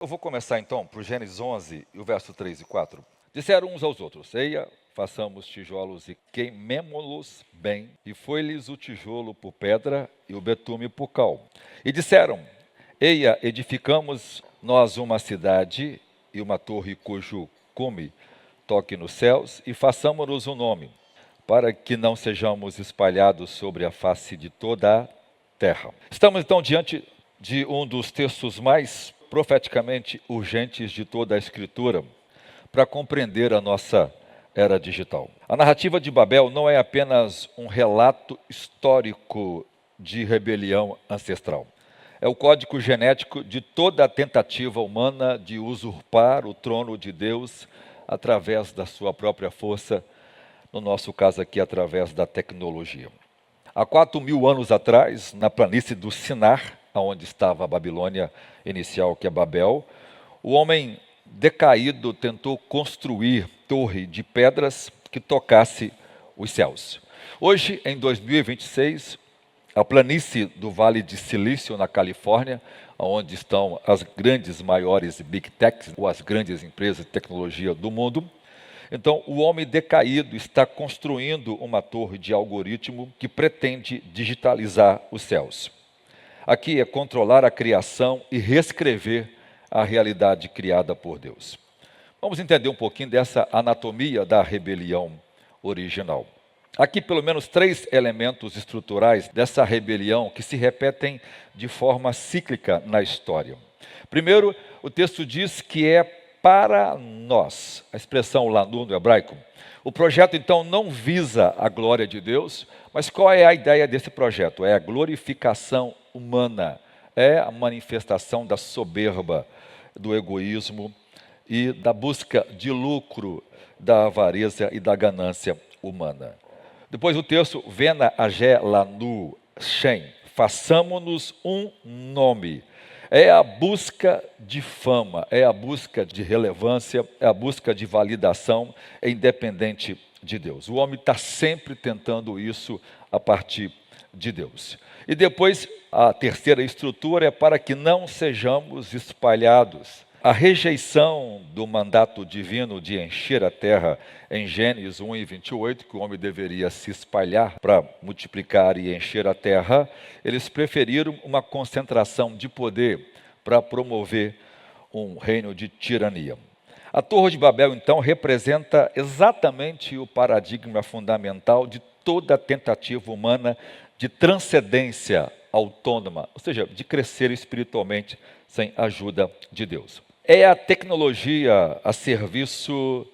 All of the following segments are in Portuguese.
Eu vou começar então por Gênesis 11, e o verso 3 e 4. Disseram uns aos outros: Eia, façamos tijolos e queimemo-los bem. E foi-lhes o tijolo por pedra e o betume por cal. E disseram: Eia, edificamos nós uma cidade e uma torre cujo cume toque nos céus, e façamos-nos um nome, para que não sejamos espalhados sobre a face de toda a terra. Estamos então diante de um dos textos mais profeticamente urgentes de toda a Escritura para compreender a nossa era digital. A narrativa de Babel não é apenas um relato histórico de rebelião ancestral. É o código genético de toda a tentativa humana de usurpar o trono de Deus através da sua própria força, no nosso caso aqui, através da tecnologia. Há 4.000 anos atrás, na planície do Sinar, onde estava a Babilônia inicial, que é Babel, o homem decaído tentou construir torre de pedras que tocasse os céus. Hoje, em 2026, a planície do Vale de Silício, na Califórnia, onde estão as grandes, maiores Big Techs, ou as grandes empresas de tecnologia do mundo. Então, o homem decaído está construindo uma torre de algoritmo que pretende digitalizar os céus. Aqui é controlar a criação e reescrever a realidade criada por Deus. Vamos entender um pouquinho dessa anatomia da rebelião original. Aqui, pelo menos, 3 elementos estruturais dessa rebelião que se repetem de forma cíclica na história. Primeiro, o texto diz que é para nós, a expressão lá no hebraico. O projeto, então, não visa a glória de Deus, mas qual é a ideia desse projeto? É a glorificação humana, é a manifestação da soberba, do egoísmo e da busca de lucro, da avareza e da ganância humana. Depois o texto, Vena agé lanu shem, façamo-nos um nome. É a busca de fama, é a busca de relevância, é a busca de validação independente de Deus. O homem está sempre tentando isso a partir de Deus. E depois, a terceira estrutura é para que não sejamos espalhados. A rejeição do mandato divino de encher a terra em Gênesis 1 e 28, que o homem deveria se espalhar para multiplicar e encher a terra, eles preferiram uma concentração de poder para promover um reino de tirania. A Torre de Babel, então, representa exatamente o paradigma fundamental de toda a tentativa humana de transcendência autônoma, ou seja, de crescer espiritualmente sem ajuda de Deus. É a tecnologia a serviço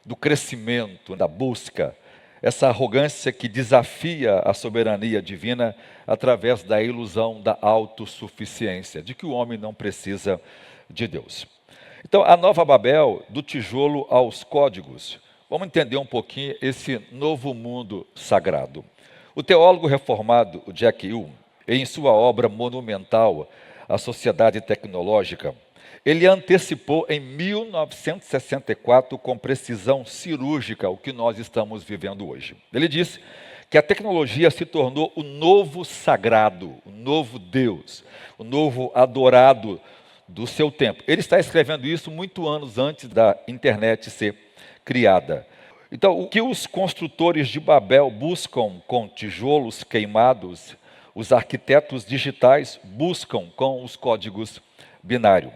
do crescimento, da busca, essa arrogância que desafia a soberania divina através da ilusão da autossuficiência, de que o homem não precisa de Deus. Então, a Nova Babel, do tijolo aos códigos. Vamos entender um pouquinho esse novo mundo sagrado. O teólogo reformado Jack Hill, em sua obra monumental, A Sociedade Tecnológica, ele antecipou em 1964 com precisão cirúrgica o que nós estamos vivendo hoje. Ele disse que a tecnologia se tornou o novo sagrado, o novo Deus, o novo adorado do seu tempo. Ele está escrevendo isso muito anos antes da internet ser criada. Então, o que os construtores de Babel buscam com tijolos queimados, os arquitetos digitais buscam com os códigos binários.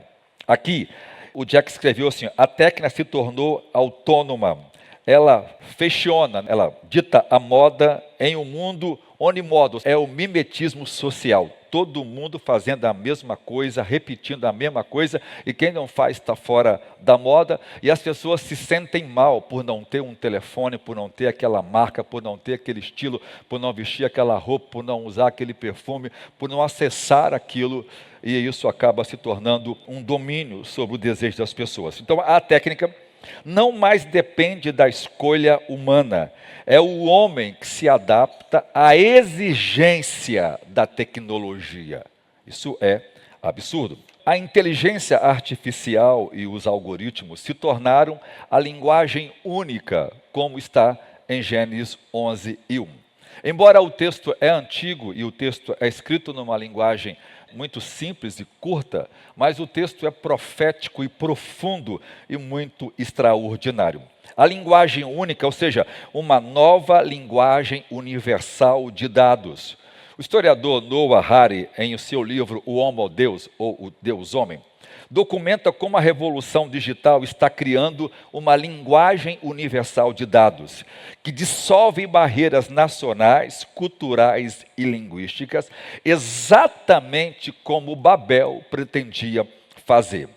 Aqui, o Jack escreveu assim: a técnica se tornou autônoma, ela fechona, ela dita a moda em um mundo onimodo, é o mimetismo social. Todo mundo fazendo a mesma coisa, repetindo a mesma coisa, e quem não faz está fora da moda, e as pessoas se sentem mal por não ter um telefone, por não ter aquela marca, por não ter aquele estilo, por não vestir aquela roupa, por não usar aquele perfume, por não acessar aquilo, e isso acaba se tornando um domínio sobre o desejo das pessoas. Então, a técnica não mais depende da escolha humana. É o homem que se adapta à exigência da tecnologia. Isso é absurdo. A inteligência artificial e os algoritmos se tornaram a linguagem única, como está em Gênesis 11 e 1. Embora o texto é antigo e o texto é escrito numa linguagem muito simples e curta, mas o texto é profético e profundo e muito extraordinário. A linguagem única, ou seja, uma nova linguagem universal de dados. O historiador Noah Harari, em seu livro O Homo Deus, ou O Deus Homem, documenta como a revolução digital está criando uma linguagem universal de dados, que dissolve barreiras nacionais, culturais e linguísticas, exatamente como Babel pretendia fazer.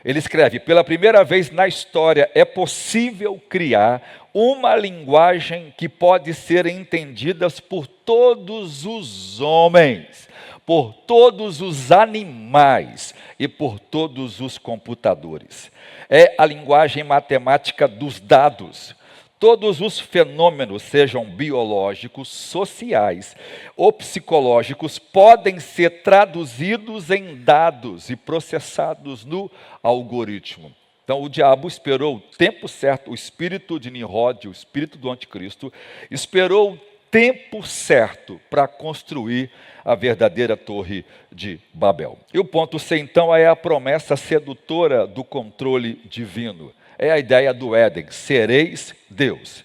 Ele escreve: pela primeira vez na história é possível criar uma linguagem que pode ser entendida por todos os homens, por todos os animais e por todos os computadores. É a linguagem matemática dos dados. Todos os fenômenos, sejam biológicos, sociais ou psicológicos, podem ser traduzidos em dados e processados no algoritmo. Então, o diabo esperou o tempo certo, o espírito de Nimrod, o espírito do anticristo, esperou o tempo certo para construir a verdadeira torre de Babel. E o ponto C, então, é a promessa sedutora do controle divino. É a ideia do Éden: sereis Deus.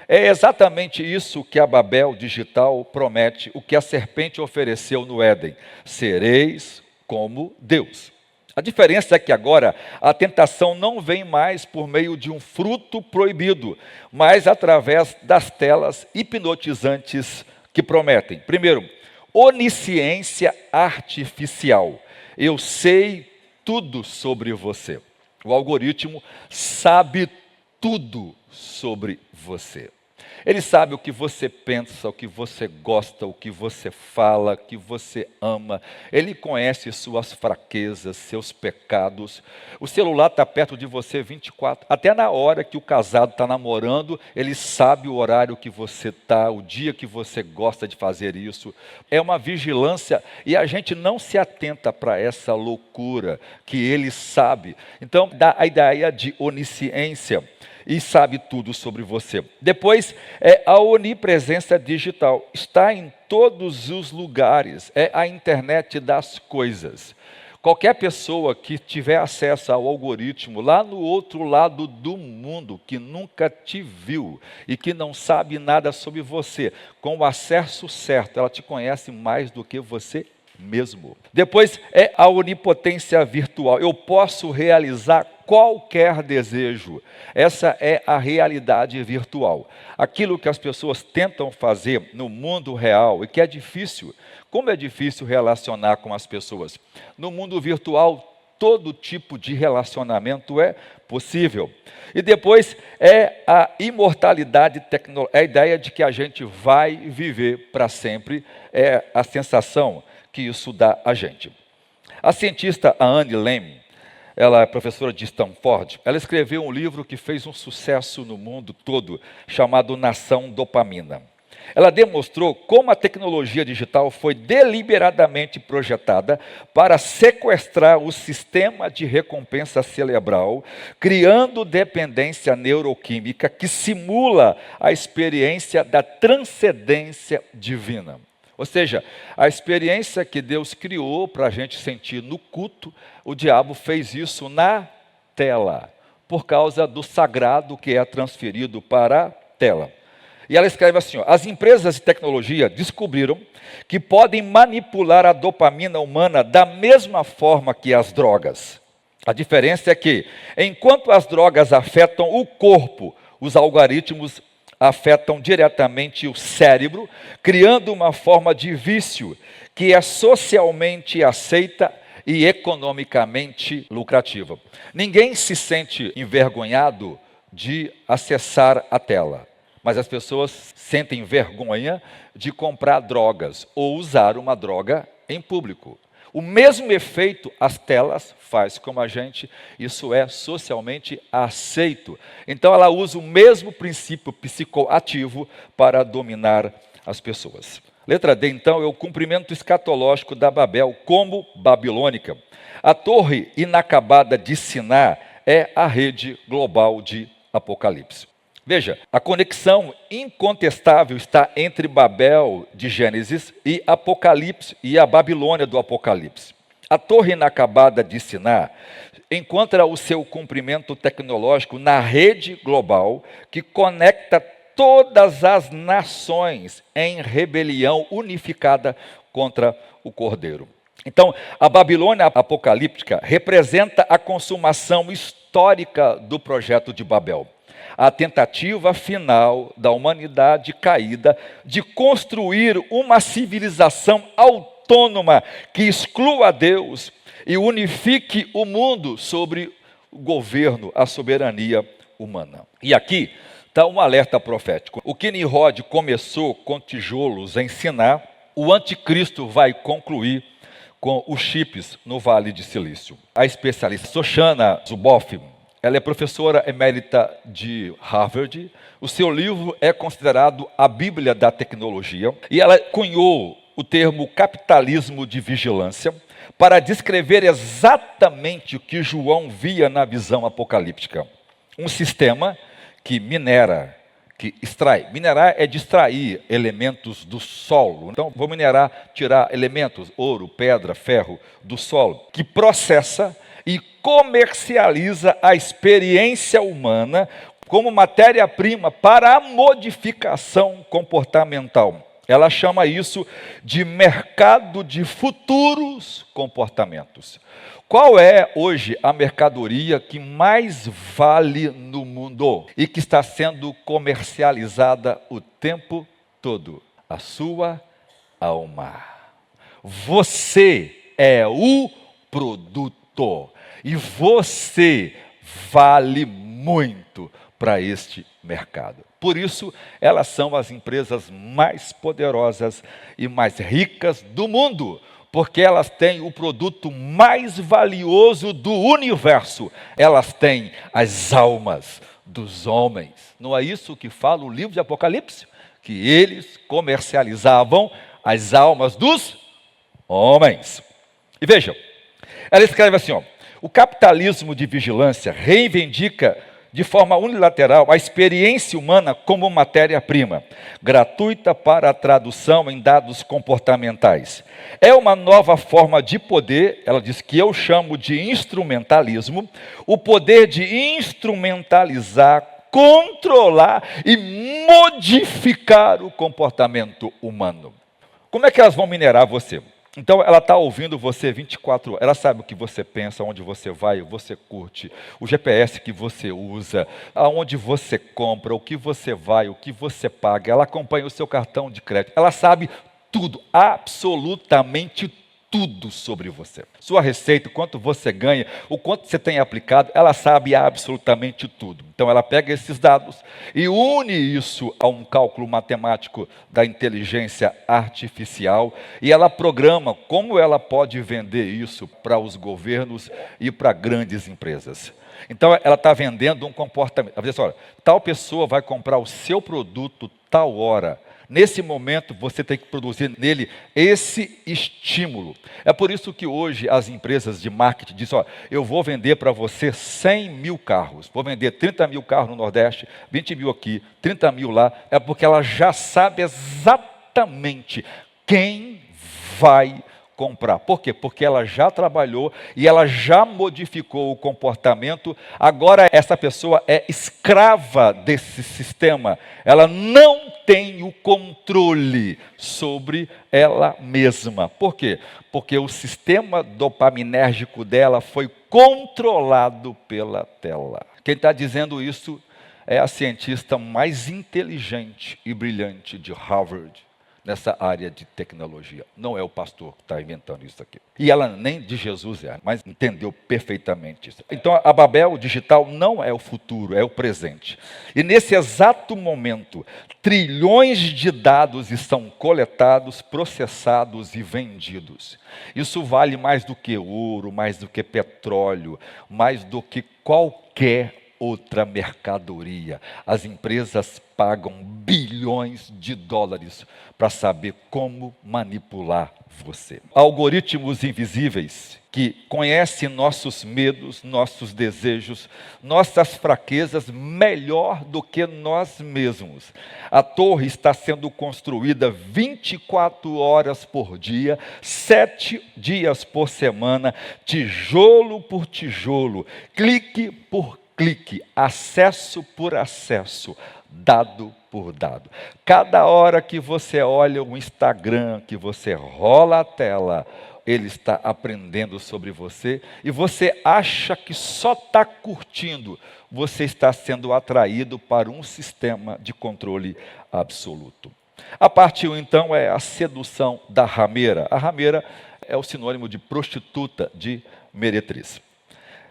É exatamente isso que a Babel digital promete, o que a serpente ofereceu no Éden: sereis como Deus. A diferença é que agora a tentação não vem mais por meio de um fruto proibido, mas através das telas hipnotizantes que prometem. Primeiro, onisciência artificial. Eu sei tudo sobre você. O algoritmo sabe tudo sobre você. Ele sabe o que você pensa, o que você gosta, o que você fala, o que você ama. Ele conhece suas fraquezas, seus pecados. O celular está perto de você 24. Até na hora que o casado está namorando, ele sabe o horário que você está, o dia que você gosta de fazer isso. É uma vigilância e a gente não se atenta para essa loucura que ele sabe. Então, dá a ideia de onisciência. E sabe tudo sobre você. Depois, é a onipresença digital. Está em todos os lugares. É a internet das coisas. Qualquer pessoa que tiver acesso ao algoritmo lá no outro lado do mundo, que nunca te viu e que não sabe nada sobre você, com o acesso certo, ela te conhece mais do que você mesmo. Depois é a onipotência virtual. Eu posso realizar qualquer desejo. Essa é a realidade virtual. Aquilo que as pessoas tentam fazer no mundo real e que é difícil. Como é difícil relacionar com as pessoas? No mundo virtual, todo tipo de relacionamento é possível. E depois é a imortalidade tecnológica, é a ideia de que a gente vai viver para sempre, é a sensação que isso dá a gente. A cientista Anne Lamb, ela é professora de Stanford, ela escreveu um livro que fez um sucesso no mundo todo, chamado Nação Dopamina. Ela demonstrou como a tecnologia digital foi deliberadamente projetada para sequestrar o sistema de recompensa cerebral, criando dependência neuroquímica que simula a experiência da transcendência divina. Ou seja, a experiência que Deus criou para a gente sentir no culto, o diabo fez isso na tela, por causa do sagrado que é transferido para a tela. E ela escreve assim: as empresas de tecnologia descobriram que podem manipular a dopamina humana da mesma forma que as drogas. A diferença é que, enquanto as drogas afetam o corpo, os algoritmos afetam diretamente o cérebro, criando uma forma de vício que é socialmente aceita e economicamente lucrativa. Ninguém se sente envergonhado de acessar a tela, mas as pessoas sentem vergonha de comprar drogas ou usar uma droga em público. O mesmo efeito as telas faz como a gente, isso é socialmente aceito. Então ela usa o mesmo princípio psicoativo para dominar as pessoas. Letra D, então, é o cumprimento escatológico da Babel como babilônica. A torre inacabada de Siná é a rede global de Apocalipse. Veja, a conexão incontestável está entre Babel de Gênesis e Apocalipse e a Babilônia do Apocalipse. A Torre Inacabada de Siná encontra o seu cumprimento tecnológico na rede global que conecta todas as nações em rebelião unificada contra o Cordeiro. Então, a Babilônia apocalíptica representa a consumação histórica do projeto de Babel, a tentativa final da humanidade caída de construir uma civilização autônoma que exclua Deus e unifique o mundo sobre o governo, a soberania humana. E aqui está um alerta profético. O que Nimrod começou com tijolos em Siná, o anticristo vai concluir com os chips no Vale de Silício. A especialista Shoshana Zuboff, ela é professora emérita de Harvard. O seu livro é considerado a Bíblia da tecnologia. E ela cunhou o termo capitalismo de vigilância para descrever exatamente o que João via na visão apocalíptica. Um sistema que minera, que extrai. Minerar é extrair elementos do solo. Então, vou minerar, tirar elementos, ouro, pedra, ferro, do solo, que processa e comercializa a experiência humana como matéria-prima para a modificação comportamental. Ela chama isso de mercado de futuros comportamentos. Qual é hoje a mercadoria que mais vale no mundo e que está sendo comercializada o tempo todo? A sua alma. Você é o produto e você vale muito para este mercado. Por isso, elas são as empresas mais poderosas e mais ricas do mundo, porque elas têm o produto mais valioso do universo. Elas têm as almas dos homens. Não é isso que fala o livro de Apocalipse? Que eles comercializavam as almas dos homens. E vejam, ela escreve assim, ó, o capitalismo de vigilância reivindica de forma unilateral a experiência humana como matéria-prima, gratuita para a tradução em dados comportamentais. É uma nova forma de poder, ela diz que eu chamo de instrumentalismo, o poder de instrumentalizar, controlar e modificar o comportamento humano. Como é que elas vão minerar você? Então, ela está ouvindo você 24 horas, ela sabe o que você pensa, onde você vai, você curte, o GPS que você usa, aonde você compra, o que você vai, o que você paga, ela acompanha o seu cartão de crédito, ela sabe tudo, absolutamente tudo sobre você. Sua receita, quanto você ganha, o quanto você tem aplicado, ela sabe absolutamente tudo. Então ela pega esses dados e une isso a um cálculo matemático da inteligência artificial e ela programa como ela pode vender isso para os governos e para grandes empresas. Então ela está vendendo um comportamento. Ela diz assim, olha, tal pessoa vai comprar o seu produto tal hora. Nesse momento, você tem que produzir nele esse estímulo. É por isso que hoje as empresas de marketing dizem, ó, eu vou vender para você 100 mil carros. Vou vender 30 mil carros no Nordeste, 20 mil aqui, 30 mil lá. É porque ela já sabe exatamente quem vai comprar. Por quê? Porque ela já trabalhou e ela já modificou o comportamento. Agora essa pessoa é escrava desse sistema. Ela não tem o controle sobre ela mesma. Por quê? Porque o sistema dopaminérgico dela foi controlado pela tela. Quem está dizendo isso é a cientista mais inteligente e brilhante de Harvard, nessa área de tecnologia. Não é o pastor que está inventando isso aqui. E ela nem de Jesus é, mas entendeu perfeitamente isso. Então a Babel digital não é o futuro, é o presente. E nesse exato momento, trilhões de dados estão coletados, processados e vendidos. Isso vale mais do que ouro, mais do que petróleo, mais do que qualquer outra mercadoria. As empresas pagam bilhões de dólares para saber como manipular você. Algoritmos invisíveis que conhecem nossos medos, nossos desejos, nossas fraquezas melhor do que nós mesmos. A torre está sendo construída 24 horas por dia, 7 dias por semana, tijolo por tijolo, clique por clique, acesso por acesso, dado por dado. Cada hora que você olha o Instagram, que você rola a tela, ele está aprendendo sobre você e você acha que só está curtindo. Você está sendo atraído para um sistema de controle absoluto. A parte 1, então, é a sedução da rameira. A rameira é o sinônimo de prostituta, de meretriz.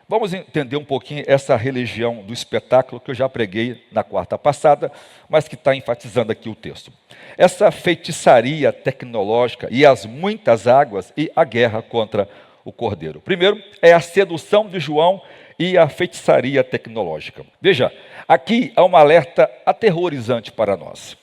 Vamos entender um pouquinho essa religião do espetáculo que eu já preguei na quarta passada, mas que está enfatizando aqui o texto. Essa feitiçaria tecnológica e as muitas águas e a guerra contra o cordeiro. Primeiro, é a sedução de João e a feitiçaria tecnológica. Veja, aqui há um alerta aterrorizante para nós.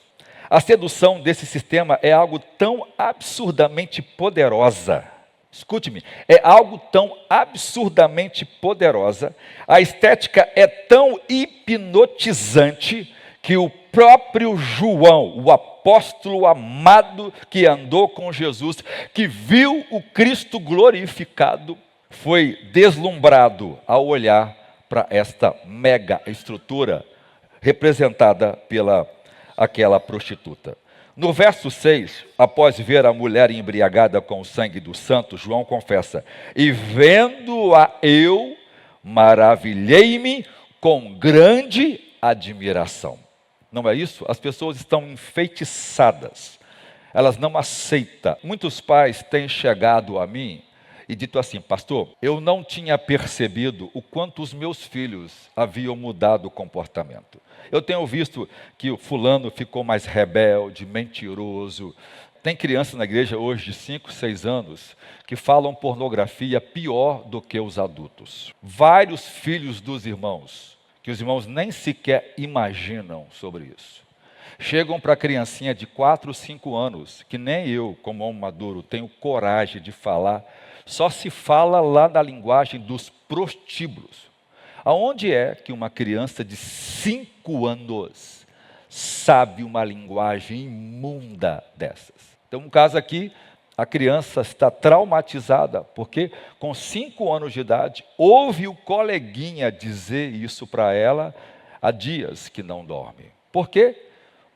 A sedução desse sistema é algo tão absurdamente poderosa. Escute-me, é algo tão absurdamente poderosa, a estética é tão hipnotizante que o próprio João, o apóstolo amado que andou com Jesus, que viu o Cristo glorificado, foi deslumbrado ao olhar para esta mega estrutura representada pela aquela prostituta. No verso 6, após ver a mulher embriagada com o sangue do santo, João confessa: e vendo-a eu, maravilhei-me com grande admiração. Não é isso? As pessoas estão enfeitiçadas, elas não aceitam. Muitos pais têm chegado a mim e dito assim: pastor, eu não tinha percebido o quanto os meus filhos haviam mudado o comportamento. Eu tenho visto que o fulano ficou mais rebelde, mentiroso. Tem crianças na igreja hoje de 5, 6 anos que falam pornografia pior do que os adultos. Vários filhos dos irmãos, que os irmãos nem sequer imaginam sobre isso. Chegam para a criancinha de 4, 5 anos, que nem eu, como homem maduro, tenho coragem de falar. Só se fala lá na linguagem dos prostíbulos. Aonde é que uma criança de 5 anos sabe uma linguagem imunda dessas? Então, um caso aqui, a criança está traumatizada, porque com 5 anos de idade, ouve o coleguinha dizer isso para ela há dias que não dorme. Por quê?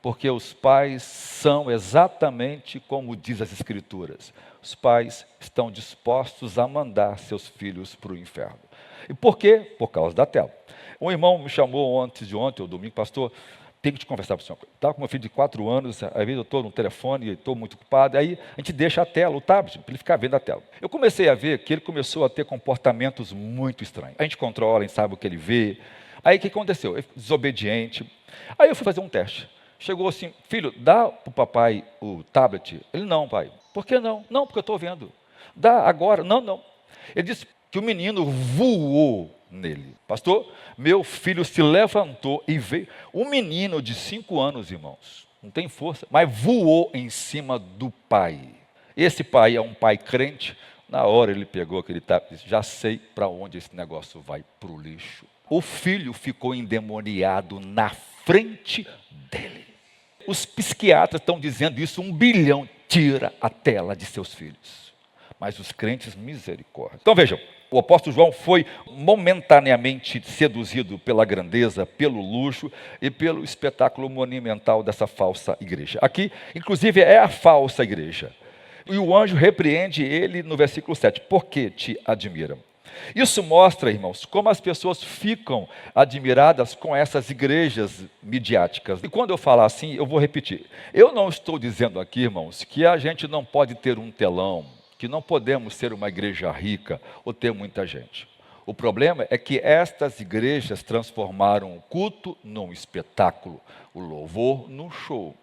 Porque os pais são exatamente como diz as Escrituras. Os pais estão dispostos a mandar seus filhos para o inferno. E por quê? Por causa da tela. Um irmão me chamou antes de ontem, ou domingo, pastor, tenho que te conversar com o senhor. Estava com meu filho de 4 anos, às vezes eu estou no telefone, estou muito ocupado, aí a gente deixa a tela, o tablet, para ele ficar vendo a tela. Eu comecei a ver que ele começou a ter comportamentos muito estranhos. A gente controla, a gente sabe o que ele vê. Aí o que aconteceu? Ele desobediente. Aí eu fui fazer um teste. Chegou assim: filho, dá para o papai o tablet? Ele: não, pai. Por que não? Não, porque eu estou vendo. Dá agora? Não, não. Ele disse que o menino voou nele. Pastor, meu filho se levantou e veio. Um menino de 5 anos, irmãos, não tem força, mas voou em cima do pai. Esse pai é um pai crente. Na hora ele pegou aquele tablet e disse: já sei para onde esse negócio vai, para o lixo. O filho ficou endemoniado na frente dele. Os psiquiatras estão dizendo isso 1 bilhão. Tira a tela de seus filhos. Mas os crentes, misericórdia. Então vejam, o apóstolo João foi momentaneamente seduzido pela grandeza, pelo luxo e pelo espetáculo monumental dessa falsa igreja. Aqui, inclusive, é a falsa igreja. E o anjo repreende ele no versículo 7. Por que te admiram? Isso mostra, irmãos, como as pessoas ficam admiradas com essas igrejas midiáticas. E quando eu falar assim, eu vou repetir. Eu não estou dizendo aqui, irmãos, que a gente não pode ter um telão, que não podemos ser uma igreja rica ou ter muita gente. O problema é que estas igrejas transformaram o culto num espetáculo, o louvor num show.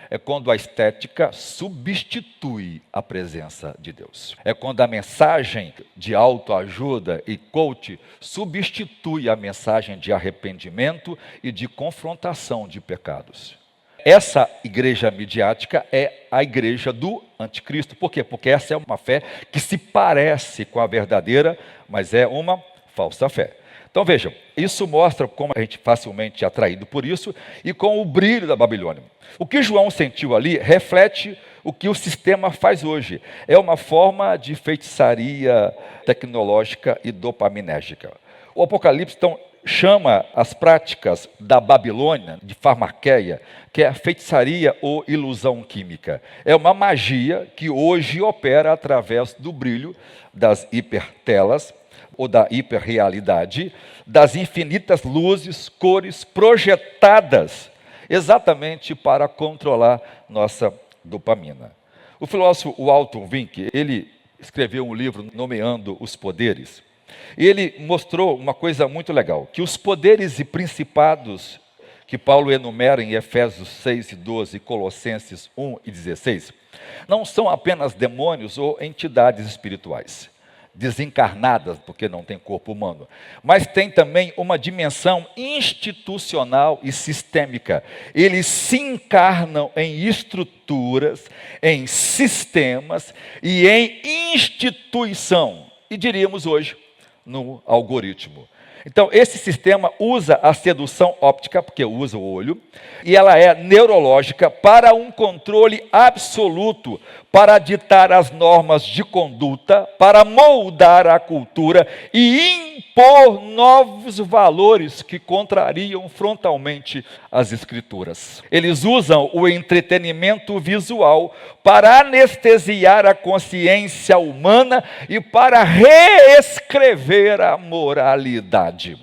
é quando a estética substitui a presença de Deus. É quando a mensagem de autoajuda e coach substitui a mensagem de arrependimento e de confrontação de pecados. Essa igreja midiática é a igreja do anticristo. Por quê? Porque essa é uma fé que se parece com a verdadeira, mas é uma falsa fé. Então vejam, isso mostra como a gente facilmente é atraído por isso e com o brilho da Babilônia. O que João sentiu ali reflete o que o sistema faz hoje. É uma forma de feitiçaria tecnológica e dopaminérgica. O Apocalipse, então, chama as práticas da Babilônia de farmaqueia, que é a feitiçaria ou ilusão química. É uma magia que hoje opera através do brilho das hipertelas ou da hiperrealidade, das infinitas luzes, cores projetadas exatamente para controlar nossa dopamina. O filósofo Walter Wink, ele escreveu um livro nomeando os poderes. E ele mostrou uma coisa muito legal, que os poderes e principados que Paulo enumera em Efésios 6:12 e Colossenses 1:16, não são apenas demônios ou entidades espirituais, desencarnadas, porque não tem corpo humano, mas tem também uma dimensão institucional e sistêmica. Eles se encarnam em estruturas, em sistemas e em instituição, e diríamos hoje, no algoritmo. Então, esse sistema usa a sedução óptica, porque usa o olho, e ela é neurológica para um controle absoluto, para ditar as normas de conduta, para moldar a cultura e impor novos valores que contrariam frontalmente as Escrituras. Eles usam o entretenimento visual para anestesiar a consciência humana e para reescrever a moralidade.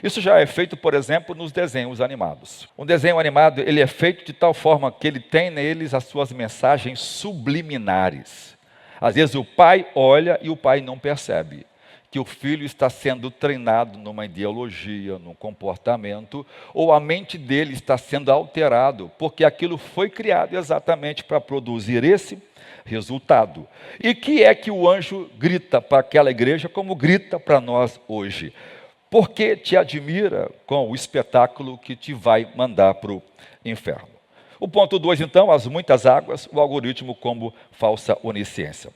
Isso já é feito, por exemplo, nos desenhos animados. Um desenho animado, ele é feito de tal forma que ele tem neles as suas mensagens subliminares. Às vezes o pai olha e o pai não percebe que o filho está sendo treinado numa ideologia, num comportamento, ou a mente dele está sendo alterado, porque aquilo foi criado exatamente para produzir esse resultado. E que é que o anjo grita para aquela igreja como grita para nós hoje? Porque te admira com o espetáculo que te vai mandar para o inferno. O ponto 2, então, as muitas águas, o algoritmo como falsa onisciência.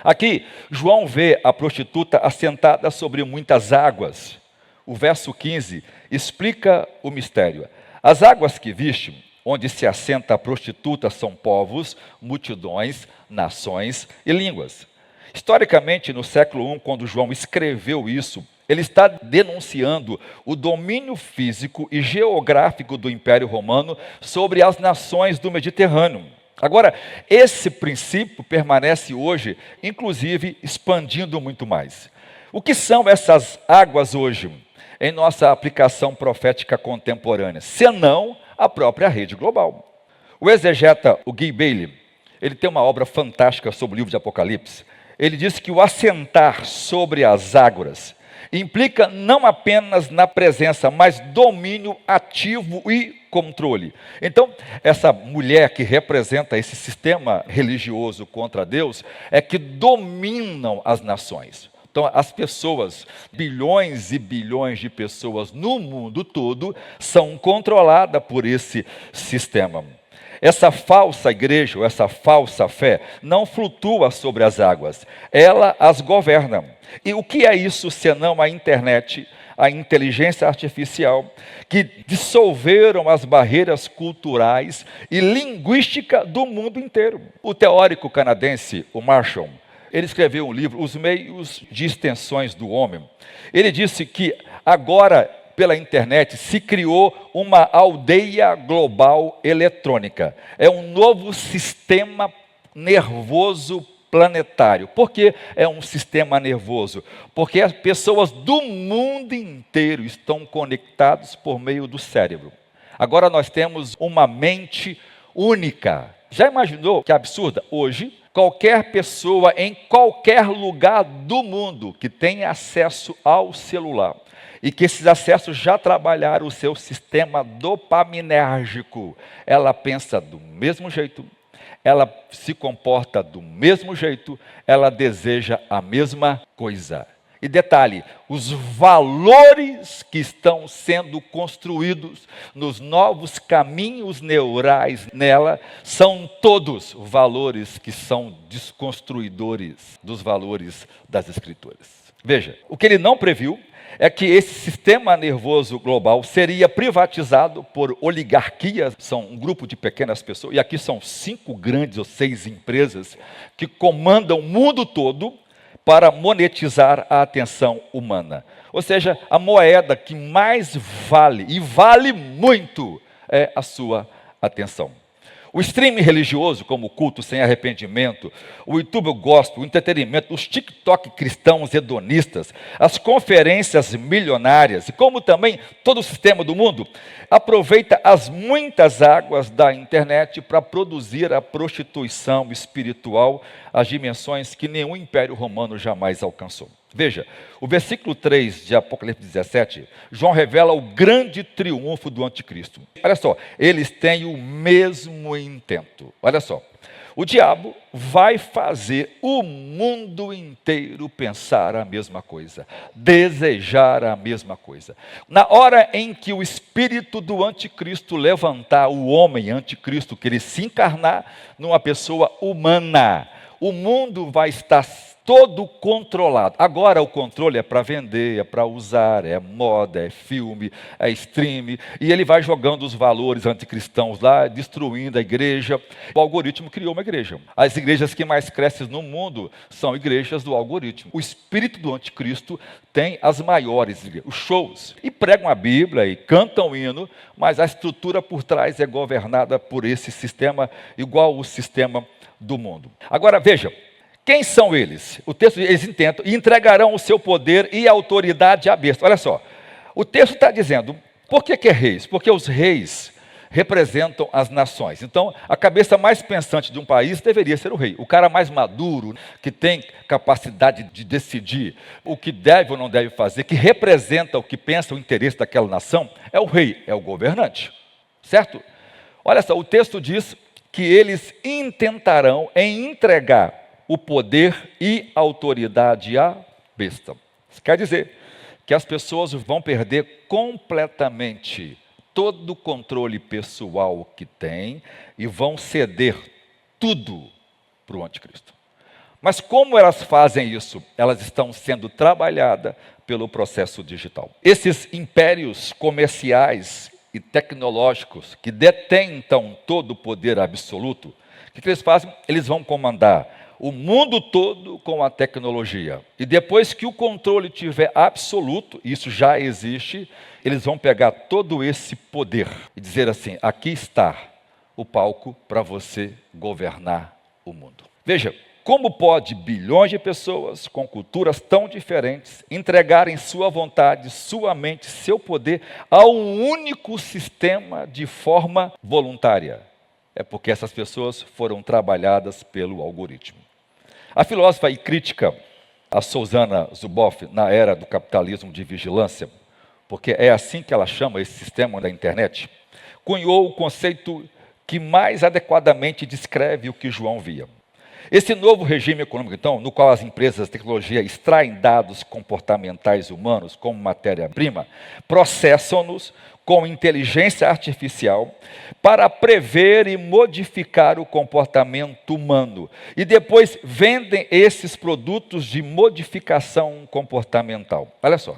Aqui, João vê a prostituta assentada sobre muitas águas. O verso 15 explica o mistério. As águas que viste, onde se assenta a prostituta, são povos, multidões, nações e línguas. Historicamente, no século I, quando João escreveu isso, ele está denunciando o domínio físico e geográfico do Império Romano sobre as nações do Mediterrâneo. Agora, esse princípio permanece hoje, inclusive expandindo muito mais. O que são essas águas hoje, em nossa aplicação profética contemporânea? Senão a própria rede global. O exegeta, o Guy Bailey, ele tem uma obra fantástica sobre o livro de Apocalipse. Ele diz que o assentar sobre as águas implica não apenas na presença, mas domínio ativo e controle. Então, essa mulher que representa esse sistema religioso contra Deus, é que dominam as nações. Então, as pessoas, bilhões e bilhões de pessoas no mundo todo, são controladas por esse sistema. Essa falsa igreja, ou essa falsa fé, não flutua sobre as águas, ela as governa. E o que é isso senão a internet, a inteligência artificial, que dissolveram as barreiras culturais e linguísticas do mundo inteiro? O teórico canadense, o Marshall, ele escreveu um livro, Os Meios de Extensões do Homem. Ele disse que agora, pela internet, se criou uma aldeia global eletrônica. É um novo sistema nervoso planetário. Por que é um sistema nervoso? Porque as pessoas do mundo inteiro estão conectadas por meio do cérebro. Agora nós temos uma mente única. Já imaginou que absurda? Hoje, qualquer pessoa em qualquer lugar do mundo que tenha acesso ao celular e que esses acessos já trabalharam o seu sistema dopaminérgico. Ela pensa do mesmo jeito, ela se comporta do mesmo jeito, ela deseja a mesma coisa. E detalhe, os valores que estão sendo construídos nos novos caminhos neurais nela são todos valores que são desconstruidores dos valores das Escrituras. Veja, o que ele não previu é que esse sistema nervoso global seria privatizado por oligarquias, são um grupo de pequenas pessoas, e aqui são 5 grandes ou 6 empresas que comandam o mundo todo para monetizar a atenção humana. Ou seja, a moeda que mais vale, e vale muito, é a sua atenção. O streaming religioso, como o culto sem arrependimento, o YouTube gospel, o entretenimento, os TikTok cristãos hedonistas, as conferências milionárias, e como também todo o sistema do mundo, aproveita as muitas águas da internet para produzir a prostituição espiritual, as dimensões que nenhum império romano jamais alcançou. Veja, o versículo 3 de Apocalipse 17, João revela o grande triunfo do anticristo. Olha só, eles têm o mesmo intento. Olha só, o diabo vai fazer o mundo inteiro pensar a mesma coisa, desejar a mesma coisa. Na hora em que o espírito do anticristo levantar o homem anticristo, que ele se encarnar numa pessoa humana, o mundo vai estar todo controlado. Agora o controle é para vender, é para usar, é moda, é filme, é streaming, e ele vai jogando os valores anticristãos lá, destruindo a igreja. O algoritmo criou uma igreja. As igrejas que mais crescem no mundo são igrejas do algoritmo. O espírito do anticristo tem as maiores igrejas, os shows, e pregam a Bíblia e cantam o hino, mas a estrutura por trás é governada por esse sistema, igual o sistema do mundo. Agora veja, quem são eles? O texto diz, eles intentam e entregarão o seu poder e autoridade à besta. Olha só, o texto está dizendo, por que é reis? Porque os reis representam as nações. Então, a cabeça mais pensante de um país deveria ser o rei. O cara mais maduro, que tem capacidade de decidir o que deve ou não deve fazer, que representa o que pensa o interesse daquela nação, é o rei, é o governante. Certo? Olha só, o texto diz que eles intentarão em entregar o poder e autoridade à besta. Isso quer dizer que as pessoas vão perder completamente todo o controle pessoal que têm e vão ceder tudo para o anticristo. Mas como elas fazem isso? Elas estão sendo trabalhadas pelo processo digital. Esses impérios comerciais e tecnológicos que detêm então todo o poder absoluto, o que eles fazem? Eles vão comandar o mundo todo com a tecnologia. E depois que o controle tiver absoluto, isso já existe, eles vão pegar todo esse poder e dizer assim, aqui está o palco para você governar o mundo. Veja, como pode bilhões de pessoas com culturas tão diferentes entregarem sua vontade, sua mente, seu poder a um único sistema de forma voluntária? É porque essas pessoas foram trabalhadas pelo algoritmo. A filósofa e crítica, a Shoshana Zuboff, na era do capitalismo de vigilância, porque é assim que ela chama esse sistema da internet, cunhou o conceito que mais adequadamente descreve o que João via. Esse novo regime econômico, então, no qual as empresas de tecnologia extraem dados comportamentais humanos como matéria-prima, processam-nos com inteligência artificial para prever e modificar o comportamento humano. E depois vendem esses produtos de modificação comportamental. Olha só,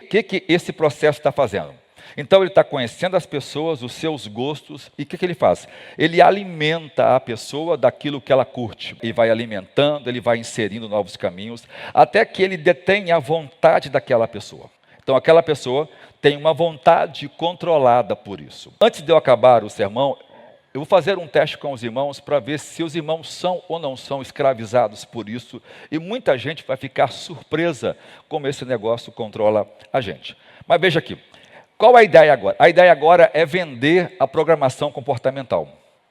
o que esse processo está fazendo? Então ele está conhecendo as pessoas, os seus gostos, e o que ele faz? Ele alimenta a pessoa daquilo que ela curte. E vai alimentando, ele vai inserindo novos caminhos, até que ele detém a vontade daquela pessoa. Então aquela pessoa tem uma vontade controlada por isso. Antes de eu acabar o sermão, eu vou fazer um teste com os irmãos para ver se os irmãos são ou não são escravizados por isso. E muita gente vai ficar surpresa como esse negócio controla a gente. Mas veja aqui. Qual a ideia agora? A ideia agora é vender a programação comportamental.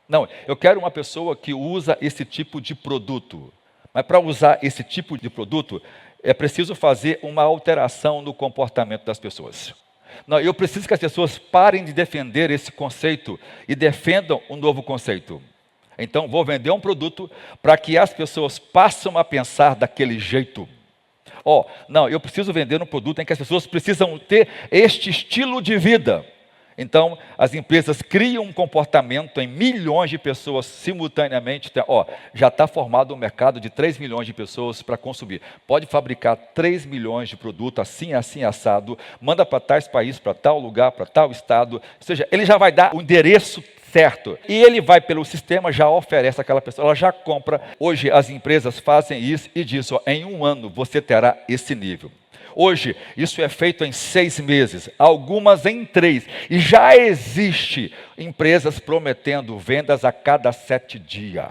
Não, eu quero uma pessoa que usa esse tipo de produto. Mas para usar esse tipo de produto, é preciso fazer uma alteração no comportamento das pessoas. Não, eu preciso que as pessoas parem de defender esse conceito e defendam um novo conceito. Então, vou vender um produto para que as pessoas passem a pensar daquele jeito. Não, eu preciso vender um produto em que as pessoas precisam ter este estilo de vida. Então, as empresas criam um comportamento em milhões de pessoas simultaneamente. Já está formado um mercado de 3 milhões de pessoas para consumir. Pode fabricar 3 milhões de produtos assim, assim, assado, manda para tais países, para tal lugar, para tal estado. Ou seja, ele já vai dar o endereço certo. E ele vai pelo sistema, já oferece àquela pessoa, ela já compra. Hoje as empresas fazem isso e dizem, em 1 ano você terá esse nível. Hoje, isso é feito em 6 meses, algumas em 3. E já existe empresas prometendo vendas a cada 7 dias.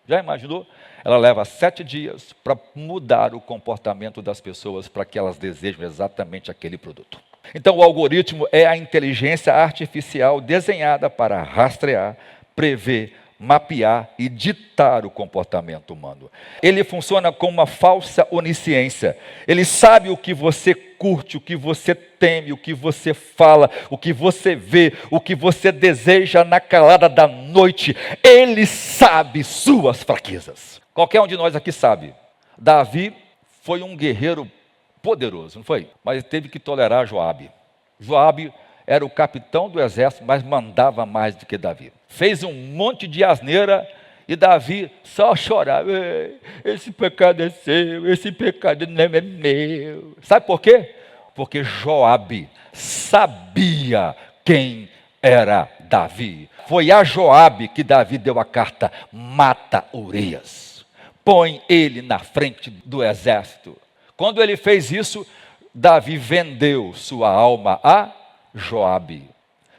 Já imaginou? Ela leva 7 dias para mudar o comportamento das pessoas para que elas desejam exatamente aquele produto. Então, o algoritmo é a inteligência artificial desenhada para rastrear, prever, mapear e ditar o comportamento humano. Ele funciona como uma falsa onisciência. Ele sabe o que você curte, o que você teme, o que você fala, o que você vê, o que você deseja na calada da noite. Ele sabe suas fraquezas. Qualquer um de nós aqui sabe. Davi foi um guerreiro poderoso, não foi? Mas teve que tolerar Joabe. Joabe era o capitão do exército, mas mandava mais do que Davi. Fez um monte de asneira e Davi só chorava. Esse pecado é seu, esse pecado não é meu. Sabe por quê? Porque Joabe sabia quem era Davi. Foi a Joabe que Davi deu a carta: mata Urias, põe ele na frente do exército. Quando ele fez isso, Davi vendeu sua alma a Joabe.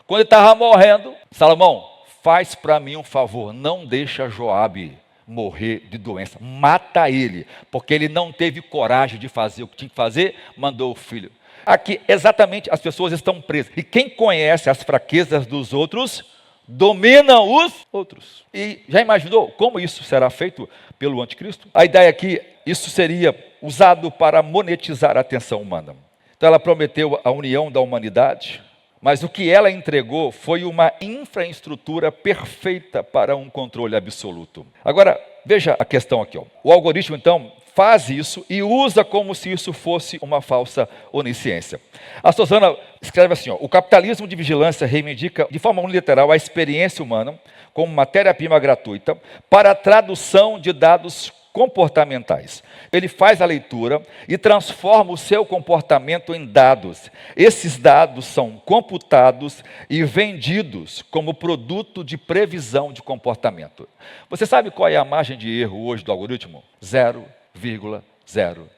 Quando ele estava morrendo, Salomão, faz para mim um favor, não deixa Joabe morrer de doença, mata ele, porque ele não teve coragem de fazer o que tinha que fazer, mandou o filho. Aqui, exatamente, as pessoas estão presas, e quem conhece as fraquezas dos outros, domina os outros. E já imaginou como isso será feito pelo anticristo? A ideia é que isso seria usado para monetizar a atenção humana. Então ela prometeu a união da humanidade, mas o que ela entregou foi uma infraestrutura perfeita para um controle absoluto. Agora, veja a questão aqui. O algoritmo, então, faz isso e usa como se isso fosse uma falsa onisciência. A Suzana escreve assim, o capitalismo de vigilância reivindica de forma unilateral a experiência humana como matéria-prima gratuita para a tradução de dados comportamentais. Ele faz a leitura e transforma o seu comportamento em dados. Esses dados são computados e vendidos como produto de previsão de comportamento. Você sabe qual é a margem de erro hoje do algoritmo? 0,0001.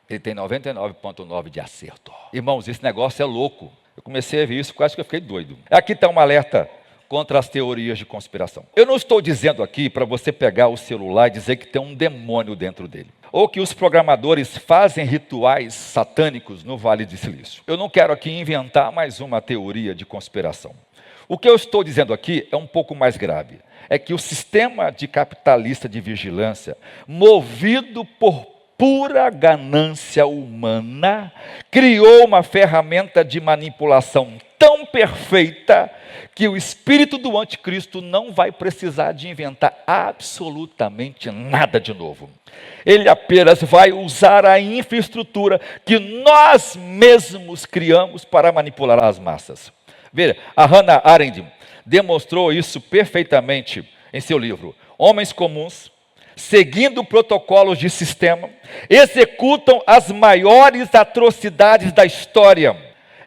Ele tem 99,9% de acerto. Irmãos, esse negócio é louco. Eu comecei a ver isso, quase que eu fiquei doido. Aqui está um alerta contra as teorias de conspiração. Eu não estou dizendo aqui para você pegar o celular e dizer que tem um demônio dentro dele, ou que os programadores fazem rituais satânicos no Vale do Silício. Eu não quero aqui inventar mais uma teoria de conspiração. O que eu estou dizendo aqui é um pouco mais grave. É que o sistema de capitalista de vigilância, movido por pura ganância humana, criou uma ferramenta de manipulação tão perfeita que o espírito do anticristo não vai precisar de inventar absolutamente nada de novo. Ele apenas vai usar a infraestrutura que nós mesmos criamos para manipular as massas. Veja, a Hannah Arendt demonstrou isso perfeitamente em seu livro. Homens comuns, seguindo protocolos de sistema, executam as maiores atrocidades da história.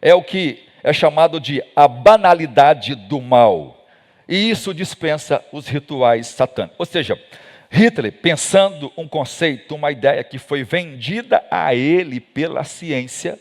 É o que é chamado de a banalidade do mal. E isso dispensa os rituais satânicos. Ou seja, Hitler, pensando um conceito, uma ideia que foi vendida a ele pela ciência,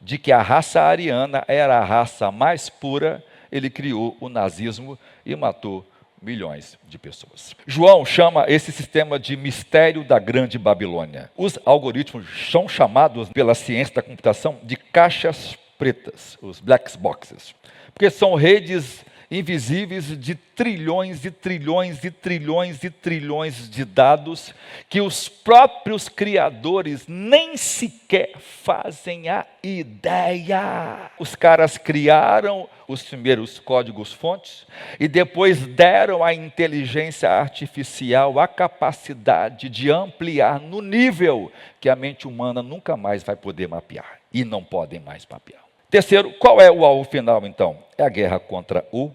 de que a raça ariana era a raça mais pura, ele criou o nazismo e matou milhões de pessoas. João chama esse sistema de mistério da grande Babilônia. Os algoritmos são chamados pela ciência da computação de caixas pretas, os black boxes, porque são redes invisíveis de trilhões e trilhões e trilhões e trilhões de dados que os próprios criadores nem sequer fazem a ideia. Os caras criaram os primeiros códigos-fontes e depois deram à inteligência artificial a capacidade de ampliar no nível que a mente humana nunca mais vai poder mapear. E não podem mais mapear. Terceiro, qual é o alvo final, então? É a guerra contra o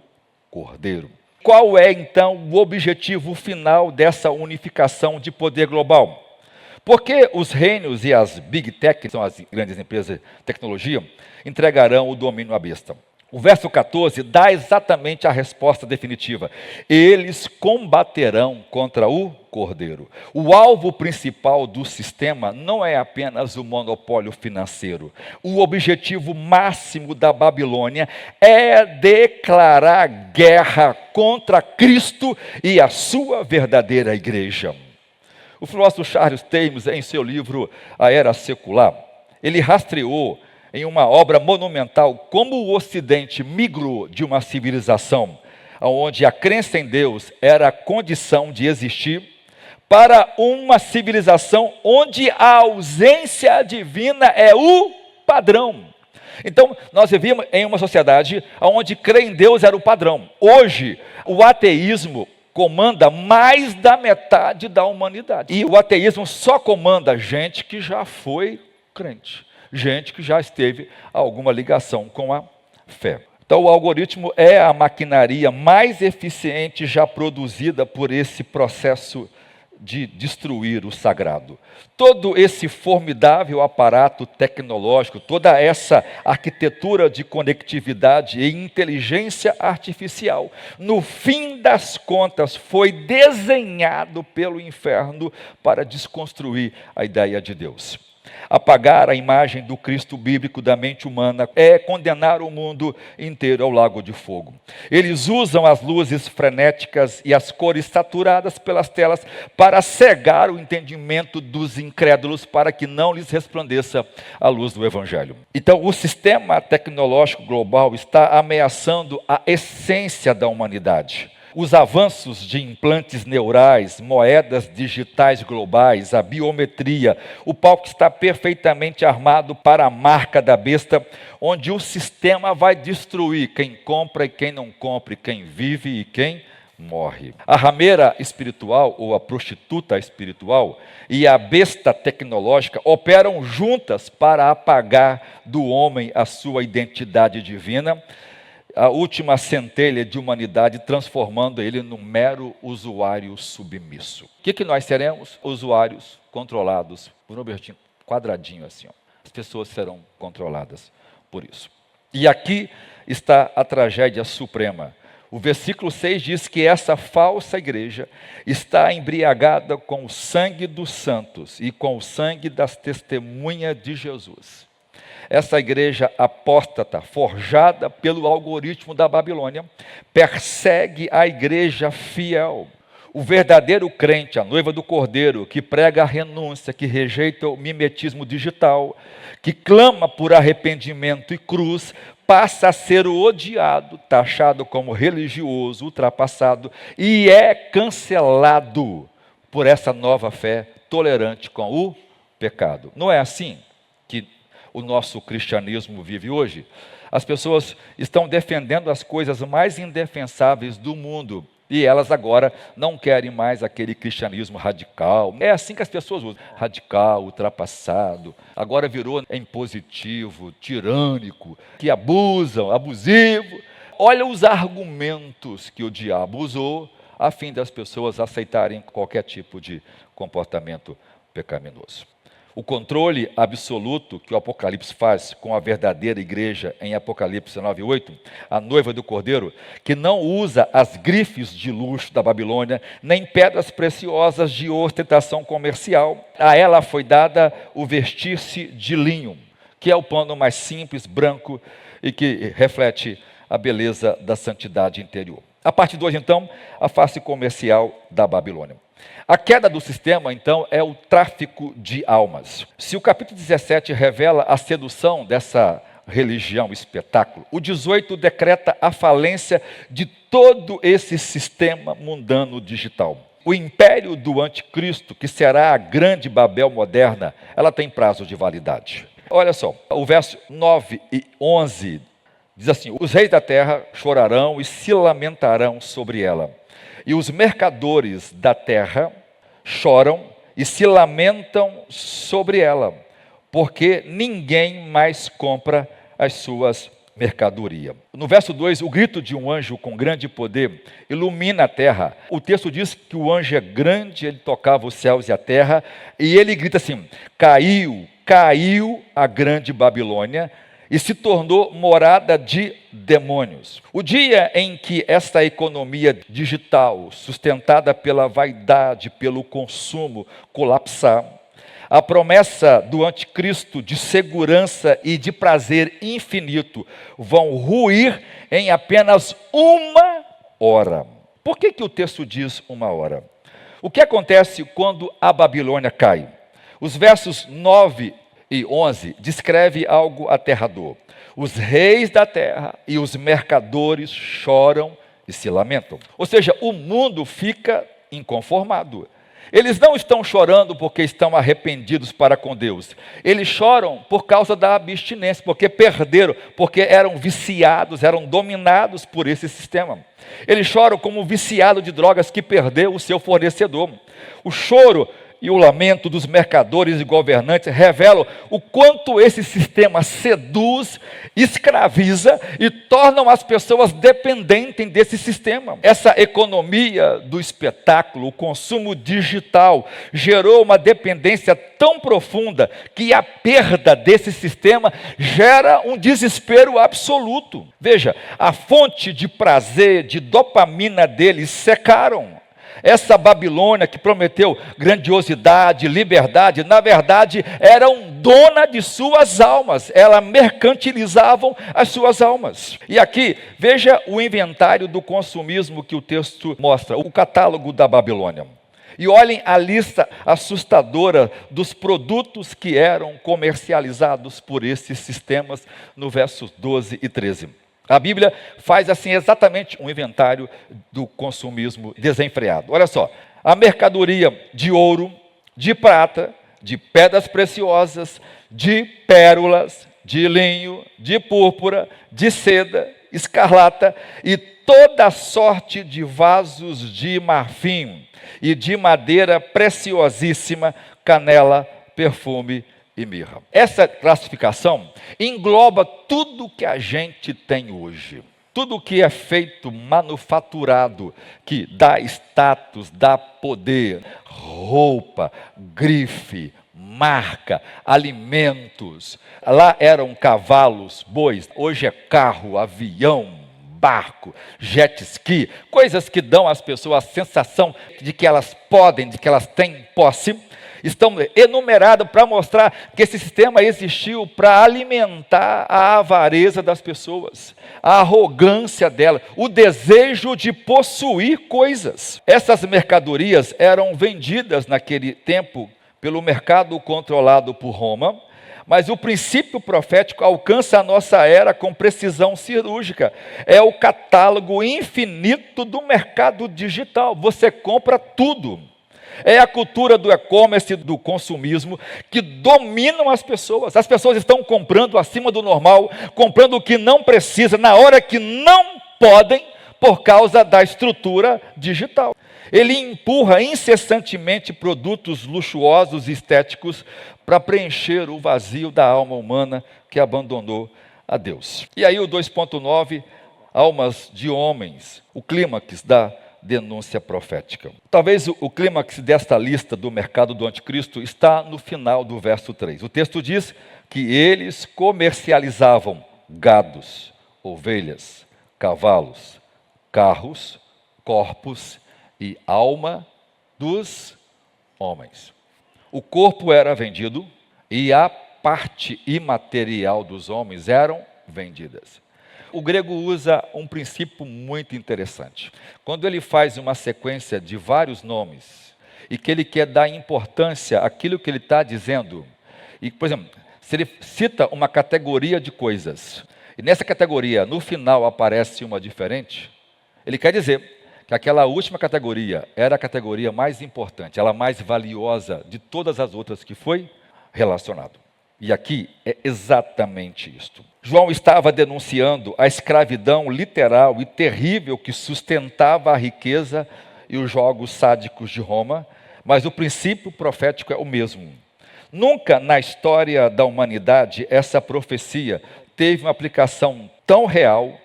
Cordeiro. Qual é, então, o objetivo final dessa unificação de poder global? Porque os reinos e as Big Tech, que são as grandes empresas de tecnologia, entregarão o domínio à besta. O verso 14 dá exatamente a resposta definitiva. Eles combaterão contra o Cordeiro. O alvo principal do sistema não é apenas o monopólio financeiro. O objetivo máximo da Babilônia é declarar guerra contra Cristo e a sua verdadeira igreja. O filósofo Charles Tames, em seu livro A Era Secular, ele rastreou em uma obra monumental como o Ocidente migrou de uma civilização onde a crença em Deus era a condição de existir para uma civilização onde a ausência divina é o padrão. Então, nós vivíamos em uma sociedade onde crer em Deus era o padrão. Hoje, o ateísmo comanda mais da metade da humanidade. E o ateísmo só comanda gente que já foi crente. Gente que já esteve alguma ligação com a fé. Então, o algoritmo é a maquinaria mais eficiente já produzida por esse processo de destruir o sagrado. Todo esse formidável aparato tecnológico, toda essa arquitetura de conectividade e inteligência artificial, no fim das contas, foi desenhado pelo inferno para desconstruir a ideia de Deus. Apagar a imagem do Cristo bíblico da mente humana é condenar o mundo inteiro ao lago de fogo. Eles usam as luzes frenéticas e as cores saturadas pelas telas para cegar o entendimento dos incrédulos para que não lhes resplandeça a luz do Evangelho. Então, o sistema tecnológico global está ameaçando a essência da humanidade. Os avanços de implantes neurais, moedas digitais globais, a biometria, o palco está perfeitamente armado para a marca da besta, onde o sistema vai destruir quem compra e quem não compra, quem vive e quem morre. A rameira espiritual, ou a prostituta espiritual, e a besta tecnológica operam juntas para apagar do homem a sua identidade divina, a última centelha de humanidade, transformando ele num mero usuário submisso. O que nós seremos? Usuários controlados por um quadradinho assim. Ó. As pessoas serão controladas por isso. E aqui está a tragédia suprema. O versículo 6 diz que essa falsa igreja está embriagada com o sangue dos santos e com o sangue das testemunhas de Jesus. Essa igreja apóstata, forjada pelo algoritmo da Babilônia, persegue a igreja fiel. O verdadeiro crente, a noiva do Cordeiro, que prega a renúncia, que rejeita o mimetismo digital, que clama por arrependimento e cruz, passa a ser odiado, taxado como religioso, ultrapassado, e é cancelado por essa nova fé tolerante com o pecado. Não é assim que o nosso cristianismo vive hoje? As pessoas estão defendendo as coisas mais indefensáveis do mundo e elas agora não querem mais aquele cristianismo radical. É assim que as pessoas usam. Radical, ultrapassado, agora virou impositivo, tirânico, que abusam, abusivo. Olha os argumentos que o diabo usou a fim das pessoas aceitarem qualquer tipo de comportamento pecaminoso. O controle absoluto que o Apocalipse faz com a verdadeira igreja em Apocalipse 9:8, a noiva do Cordeiro, que não usa as grifes de luxo da Babilônia, nem pedras preciosas de ostentação comercial. A ela foi dada o vestir-se de linho, que é o pano mais simples, branco e que reflete a beleza da santidade interior. A parte 2, então, a face comercial da Babilônia. A queda do sistema, então, é o tráfico de almas. Se o capítulo 17 revela a sedução dessa religião, espetáculo. O 18 decreta a falência de todo esse sistema mundano digital. O império do anticristo, que será a grande Babel moderna, ela tem prazo de validade. Olha só, o verso 9 e 11 diz assim: os reis da terra chorarão e se lamentarão sobre ela, e os mercadores da terra choram e se lamentam sobre ela, porque ninguém mais compra as suas mercadorias. No verso 2, o grito de um anjo com grande poder ilumina a terra. O texto diz que o anjo é grande, ele tocava os céus e a terra, e ele grita assim: caiu a grande Babilônia, e se tornou morada de demônios. O dia em que esta economia digital, sustentada pela vaidade, pelo consumo, colapsar, a promessa do anticristo de segurança e de prazer infinito vão ruir em apenas uma hora. Por que o texto diz uma hora? O que acontece quando a Babilônia cai? Os versos 9 e 11 descreve algo aterrador. Os reis da terra e os mercadores choram e se lamentam. Ou seja, o mundo fica inconformado. Eles não estão chorando porque estão arrependidos para com Deus. Eles choram por causa da abstinência, porque perderam, porque eram viciados, eram dominados por esse sistema. Eles choram como viciado de drogas que perdeu o seu fornecedor. O choro e o lamento dos mercadores e governantes revelam o quanto esse sistema seduz, escraviza e tornam as pessoas dependentes desse sistema. Essa economia do espetáculo, o consumo digital, gerou uma dependência tão profunda que a perda desse sistema gera um desespero absoluto. Veja, a fonte de prazer, de dopamina deles secaram. Essa Babilônia que prometeu grandiosidade, liberdade, na verdade eram dona de suas almas, elas mercantilizavam as suas almas. E aqui, veja o inventário do consumismo que o texto mostra, o catálogo da Babilônia. E olhem a lista assustadora dos produtos que eram comercializados por esses sistemas no versos 12 e 13. A Bíblia faz assim exatamente um inventário do consumismo desenfreado. Olha só, a mercadoria de ouro, de prata, de pedras preciosas, de pérolas, de linho, de púrpura, de seda, escarlata e toda sorte de vasos de marfim e de madeira preciosíssima, canela, perfume e mirra. Essa classificação engloba tudo que a gente tem hoje. Tudo que é feito, manufaturado, que dá status, dá poder, roupa, grife, marca, alimentos. Lá eram cavalos, bois, hoje é carro, avião, barco, jet ski, coisas que dão às pessoas a sensação de que elas podem, de que elas têm posse. Estão enumerados para mostrar que esse sistema existiu para alimentar a avareza das pessoas, a arrogância delas, o desejo de possuir coisas. Essas mercadorias eram vendidas naquele tempo pelo mercado controlado por Roma, mas o princípio profético alcança a nossa era com precisão cirúrgica. É o catálogo infinito do mercado digital. Você compra tudo. É a cultura do e-commerce, do consumismo, que dominam as pessoas. As pessoas estão comprando acima do normal, comprando o que não precisa, na hora que não podem, por causa da estrutura digital. Ele empurra incessantemente produtos luxuosos e estéticos para preencher o vazio da alma humana que abandonou a Deus. E aí o 2.9, almas de homens, o clímax da denúncia profética. Talvez o clímax desta lista do mercado do anticristo está no final do verso 3. O texto diz que eles comercializavam gados, ovelhas, cavalos, carros, corpos e alma dos homens. O corpo era vendido e a parte imaterial dos homens eram vendidas. O grego usa um princípio muito interessante. Quando ele faz uma sequência de vários nomes e que ele quer dar importância àquilo que ele está dizendo, e, por exemplo, Se ele cita uma categoria de coisas, e nessa categoria, no final, aparece uma diferente, ele quer dizer que aquela última categoria era a categoria mais importante, ela mais valiosa de todas as outras que foi relacionado. E aqui é exatamente isto. João estava denunciando a escravidão literal e terrível que sustentava a riqueza e os jogos sádicos de Roma, mas o princípio profético é o mesmo. Nunca na história da humanidade essa profecia teve uma aplicação tão real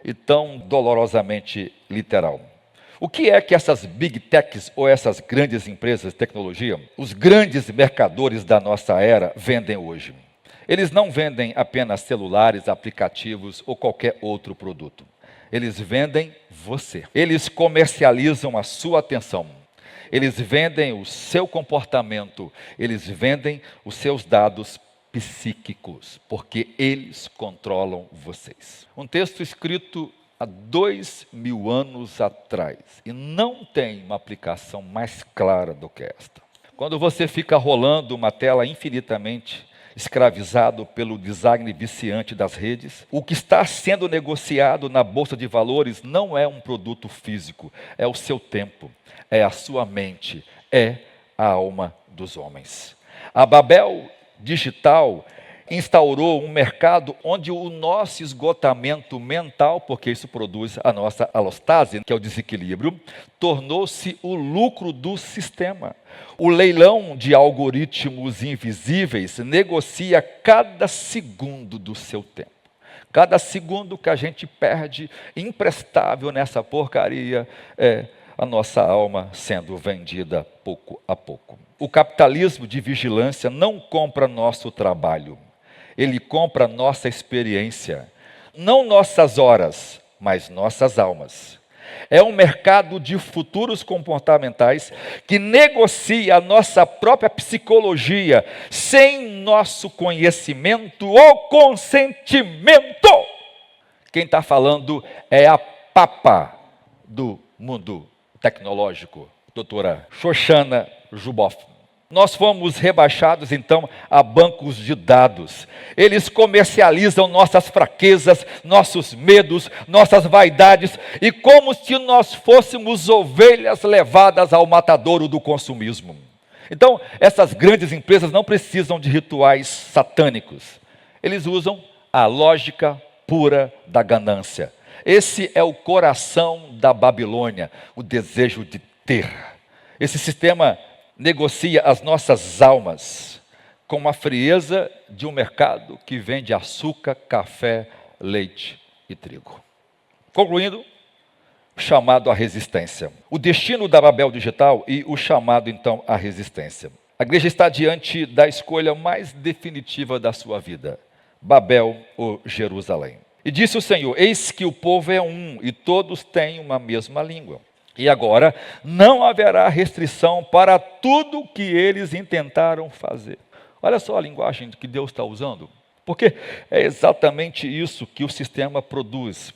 e tão dolorosamente literal. O que é que essas big techs ou essas grandes empresas de tecnologia, os grandes mercadores da nossa era, vendem hoje? Eles não vendem apenas celulares, aplicativos ou qualquer outro produto. Eles vendem você. Eles comercializam a sua atenção. Eles vendem o seu comportamento. Eles vendem os seus dados psíquicos, porque eles controlam vocês. Um texto escrito há 2000 anos atrás, e não tem uma aplicação mais clara do que esta. Quando você fica rolando uma tela infinitamente escravizado pelo design viciante das redes, o que está sendo negociado na Bolsa de Valores não é um produto físico, é o seu tempo, é a sua mente, é a alma dos homens. A Babel digital instaurou um mercado onde o nosso esgotamento mental, porque isso produz a nossa alostase, que é o desequilíbrio, tornou-se o lucro do sistema. O leilão de algoritmos invisíveis negocia cada segundo do seu tempo. Cada segundo que a gente perde imprestável nessa porcaria é a nossa alma sendo vendida pouco a pouco. O capitalismo de vigilância não compra nosso trabalho. Ele compra nossa experiência, não nossas horas, mas nossas almas. É um mercado de futuros comportamentais que negocia a nossa própria psicologia sem nosso conhecimento ou consentimento. Quem está falando é a papa do mundo tecnológico, doutora Shoshana Zuboff. Nós fomos rebaixados, então, a bancos de dados. Eles comercializam nossas fraquezas, nossos medos, nossas vaidades, e como se nós fôssemos ovelhas levadas ao matadouro do consumismo. Então, essas grandes empresas não precisam de rituais satânicos. Eles usam a lógica pura da ganância. Esse é o coração da Babilônia, o desejo de ter. Esse sistema negocia as nossas almas com a frieza de um mercado que vende açúcar, café, leite e trigo. Concluindo, o chamado à resistência. O destino da Babel digital e o chamado, então, à resistência. A igreja está diante da escolha mais definitiva da sua vida: Babel ou Jerusalém. E disse o Senhor: eis que o povo é um e todos têm uma mesma língua. E agora não haverá restrição para tudo que eles intentaram fazer. Olha só a linguagem que Deus está usando. Porque é exatamente isso que o sistema produz.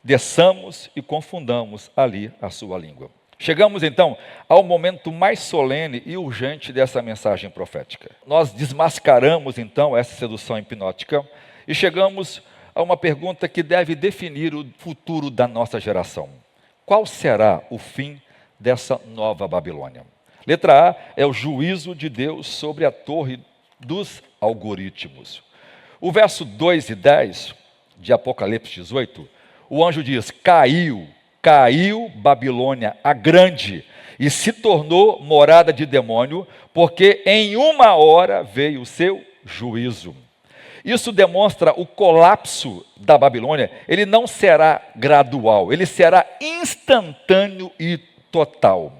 Desçamos e confundamos ali a sua língua. Chegamos então ao momento mais solene e urgente dessa mensagem profética. Nós desmascaramos então essa sedução hipnótica e chegamos a uma pergunta que deve definir o futuro da nossa geração. Qual será o fim dessa nova Babilônia? Letra A é o juízo de Deus sobre a torre dos algoritmos. O verso 2 e 10 de Apocalipse 18, o anjo diz: caiu Babilônia a grande e se tornou morada de demônio, porque em uma hora veio o seu juízo. Isso demonstra o colapso da Babilônia. Ele não será gradual, ele será instantâneo e total.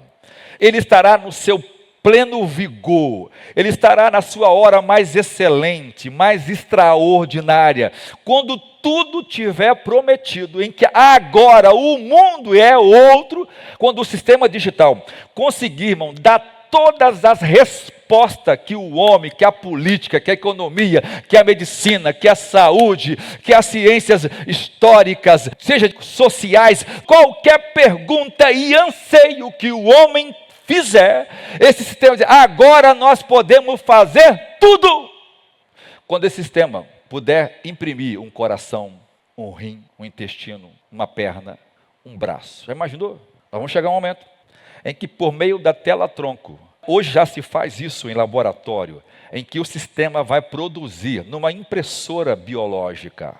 Ele estará no seu pleno vigor, ele estará na sua hora mais excelente, mais extraordinária, quando tudo tiver prometido, em que agora o mundo é outro, quando o sistema digital conseguir, irmão, dar todas as respostas que o homem, que a política, que a economia, que a medicina, que a saúde, que as ciências históricas, seja sociais, qualquer pergunta e anseio que o homem fizer, esse sistema diz: agora nós podemos fazer tudo. Quando esse sistema puder imprimir um coração, um rim, um intestino, uma perna, um braço. Já imaginou? Nós vamos chegar a um momento em que, por meio da tela-tronco, hoje já se faz isso em laboratório, em que o sistema vai produzir numa impressora biológica.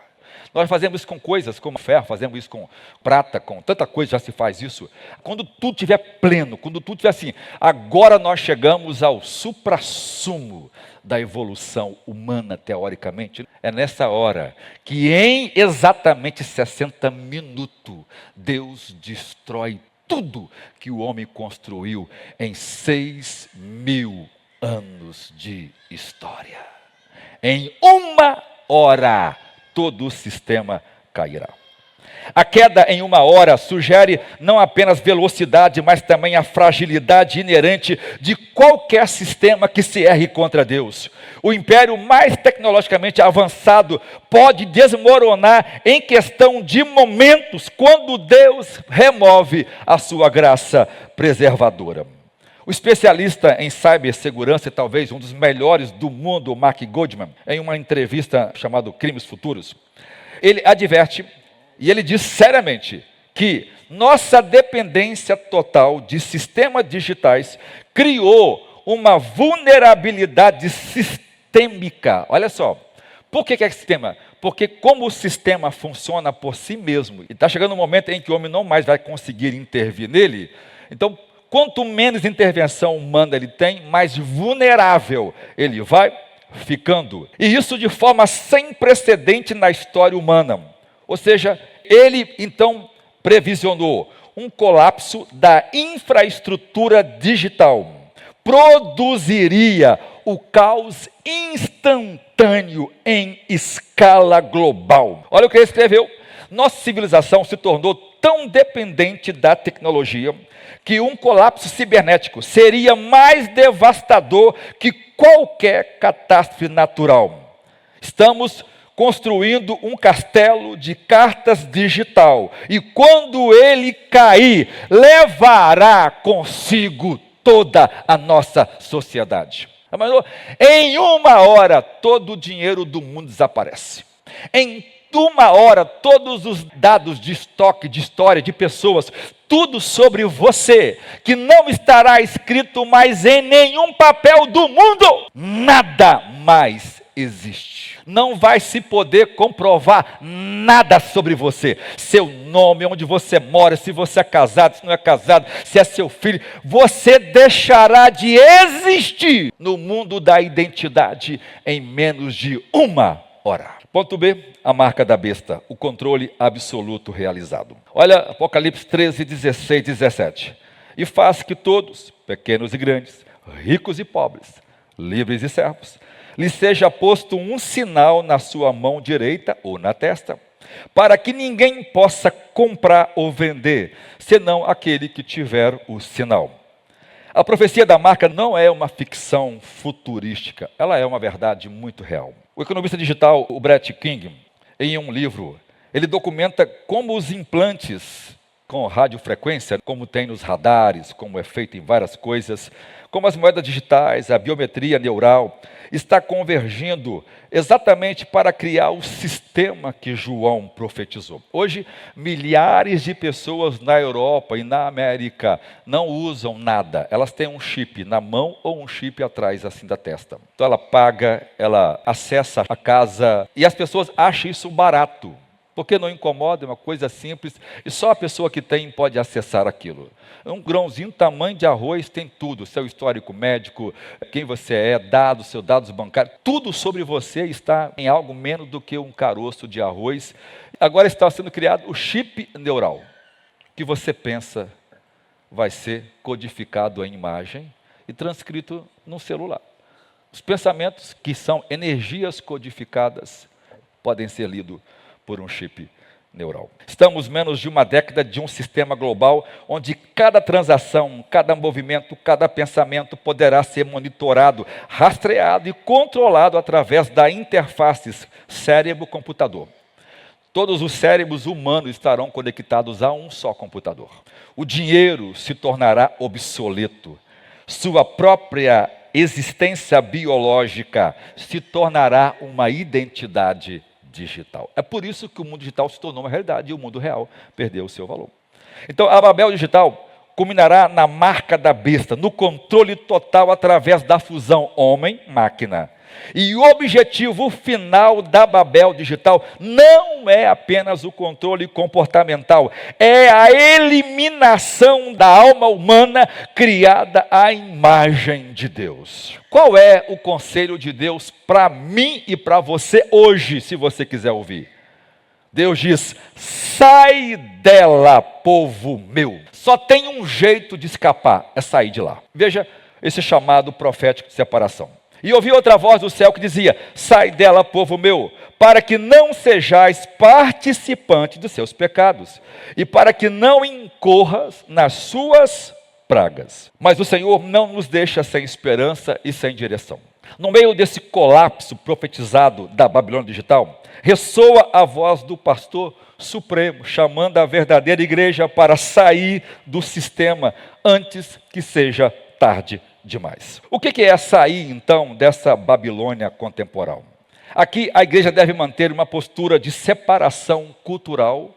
Nós fazemos isso com coisas como ferro, fazemos isso com prata, com tanta coisa já se faz isso. Quando tudo estiver pleno, quando tudo estiver assim, agora nós chegamos ao suprassumo da evolução humana, teoricamente. É nessa hora que em exatamente 60 minutos, Deus destrói tudo que o homem construiu em 6.000 anos de história. Em uma hora, todo o sistema cairá. A queda em uma hora sugere não apenas velocidade, mas também a fragilidade inerente de qualquer sistema que se erre contra Deus. O império mais tecnologicamente avançado pode desmoronar em questão de momentos, quando Deus remove a sua graça preservadora. O especialista em cibersegurança, e talvez um dos melhores do mundo, Mark Goldman, em uma entrevista chamada Crimes Futuros, ele adverte, e ele diz seriamente, que nossa dependência total de sistemas digitais criou uma vulnerabilidade sistêmica. Olha só, por que é sistema? Porque como o sistema funciona por si mesmo, e está chegando um momento em que o homem não mais vai conseguir intervir nele, então, quanto menos intervenção humana ele tem, mais vulnerável ele vai ficando. E isso de forma sem precedente na história humana. Ou seja, ele então previsionou um colapso da infraestrutura digital. Produziria o caos instantâneo em escala global. Olha o que ele escreveu. Nossa civilização se tornou tão dependente da tecnologia que um colapso cibernético seria mais devastador que qualquer catástrofe natural. Estamos construindo um castelo de cartas digital, e quando ele cair, levará consigo toda a nossa sociedade. Em uma hora, todo o dinheiro do mundo desaparece. Em uma hora, todos os dados de estoque, de história, de pessoas, tudo sobre você, que não estará escrito mais em nenhum papel do mundo, nada mais existe. Não vai se poder comprovar nada sobre você. Seu nome, onde você mora, se você é casado, se não é casado, se é seu filho. Você deixará de existir no mundo da identidade em menos de uma hora. Ponto B, a marca da besta, o controle absoluto realizado. Olha Apocalipse 13, 16, 17. E faz que todos, pequenos e grandes, ricos e pobres, livres e servos, lhe seja posto um sinal na sua mão direita ou na testa, para que ninguém possa comprar ou vender, senão aquele que tiver o sinal. A profecia da marca não é uma ficção futurística, ela é uma verdade muito real. O economista digital, o Brett King, em um livro, ele documenta como os implantes com radiofrequência, como tem nos radares, como é feito em várias coisas, como as moedas digitais, a biometria neural, está convergindo exatamente para criar o sistema que João profetizou. Hoje, milhares de pessoas na Europa e na América não usam nada. Elas têm um chip na mão ou um chip atrás assim da testa. Então ela paga, ela acessa a casa e as pessoas acham isso barato. Porque não incomoda, é uma coisa simples, e só a pessoa que tem pode acessar aquilo. Um grãozinho tamanho de arroz tem tudo, seu histórico médico, quem você é, dados, seus dados bancários, tudo sobre você está em algo menos do que um caroço de arroz. Agora está sendo criado o chip neural, que você pensa vai ser codificado em imagem e transcrito num celular. Os pensamentos, que são energias codificadas, podem ser lidos por um chip neural. Estamos menos de uma década de um sistema global onde cada transação, cada movimento, cada pensamento poderá ser monitorado, rastreado e controlado através da interface cérebro-computador. Todos os cérebros humanos estarão conectados a um só computador. O dinheiro se tornará obsoleto. Sua própria existência biológica se tornará uma identidade digital. É por isso que o mundo digital se tornou uma realidade e o mundo real perdeu o seu valor. Então, a Babel digital culminará na marca da besta, no controle total através da fusão homem-máquina. E o objetivo final da Babel digital não é apenas o controle comportamental, é a eliminação da alma humana criada à imagem de Deus. Qual é o conselho de Deus para mim e para você hoje, se você quiser ouvir? Deus diz: sai dela, povo meu. Só tem um jeito de escapar, é sair de lá. Veja esse chamado profético de separação. E ouvi outra voz do céu que dizia: sai dela, povo meu, para que não sejais participante dos seus pecados, e para que não incorras nas suas pragas. Mas o Senhor não nos deixa sem esperança e sem direção. No meio desse colapso profetizado da Babilônia digital, ressoa a voz do pastor supremo, chamando a verdadeira igreja para sair do sistema antes que seja tarde demais. O que é sair, então, dessa Babilônia contemporânea? Aqui a igreja deve manter uma postura de separação cultural,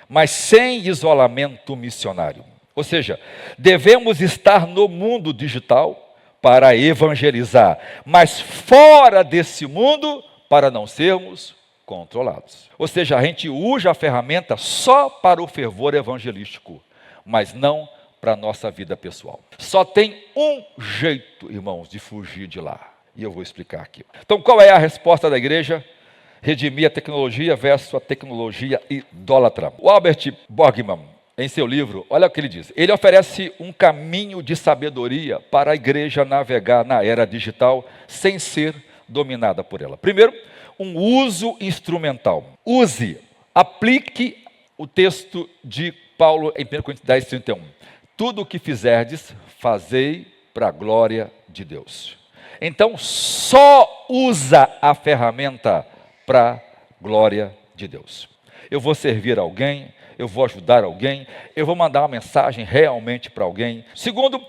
mas sem isolamento missionário. Ou seja, devemos estar no mundo digital para evangelizar, mas fora desse mundo para não sermos controlados. Ou seja, a gente usa a ferramenta só para o fervor evangelístico, mas não para a nossa vida pessoal. Só tem um jeito, irmãos, de fugir de lá. E eu vou explicar aqui. Então, qual é a resposta da igreja? Redimir a tecnologia versus a tecnologia idólatra. O Albert Borgman, em seu livro, olha o que ele diz. Ele oferece um caminho de sabedoria para a igreja navegar na era digital sem ser dominada por ela. Primeiro, um uso instrumental. Aplique o texto de Paulo em 1 Coríntios 10, 31. Tudo o que fizerdes, fazei para a glória de Deus. Então, só usa a ferramenta para a glória de Deus. Eu vou servir alguém, eu vou ajudar alguém, eu vou mandar uma mensagem realmente para alguém. Segundo,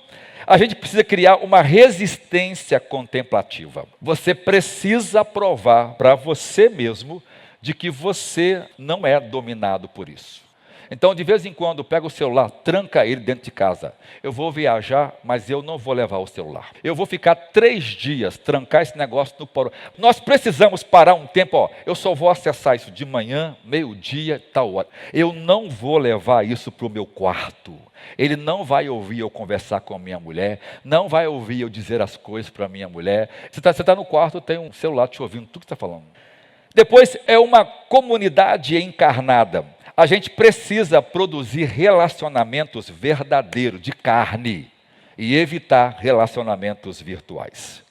a gente precisa criar uma resistência contemplativa. Você precisa provar para você mesmo de que você não é dominado por isso. Então, de vez em quando, pega o celular, tranca ele dentro de casa. Eu vou viajar, mas eu não vou levar o celular. Eu vou ficar 3 dias, trancar esse negócio no porão. Nós precisamos parar um tempo, eu só vou acessar isso de manhã, meio-dia, tal hora. Eu não vou levar isso para o meu quarto. Ele não vai ouvir eu conversar com a minha mulher, não vai ouvir eu dizer as coisas para a minha mulher. Você está no quarto, tem um celular te ouvindo tudo que você está falando. Depois, é uma comunidade encarnada. A gente precisa produzir relacionamentos verdadeiros, de carne, e evitar relacionamentos virtuais.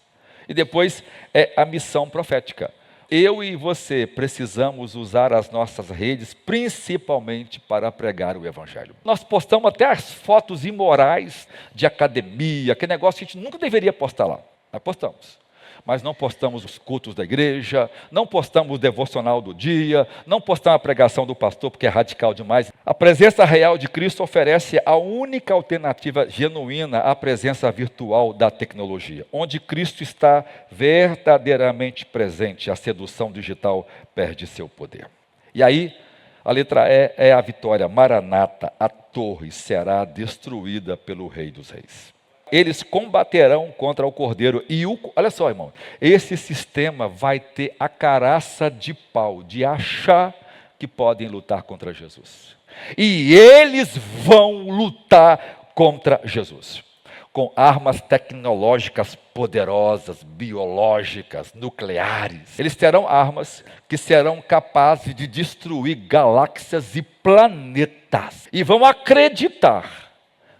E depois é a missão profética. Eu e você precisamos usar as nossas redes principalmente para pregar o Evangelho. Nós postamos até as fotos imorais de academia, aquele negócio que a gente nunca deveria postar lá. Nós postamos. Mas não postamos os cultos da igreja, não postamos o devocional do dia, não postamos a pregação do pastor porque é radical demais. A presença real de Cristo oferece a única alternativa genuína à presença virtual da tecnologia. Onde Cristo está verdadeiramente presente, a sedução digital perde seu poder. E aí, a letra E é a vitória. Maranata, a torre será destruída pelo Rei dos Reis. Eles combaterão contra o Cordeiro. E olha só, irmão, esse sistema vai ter a caraça de pau de achar que podem lutar contra Jesus. E eles vão lutar contra Jesus. Com armas tecnológicas poderosas, biológicas, nucleares. Eles terão armas que serão capazes de destruir galáxias e planetas. E vão acreditar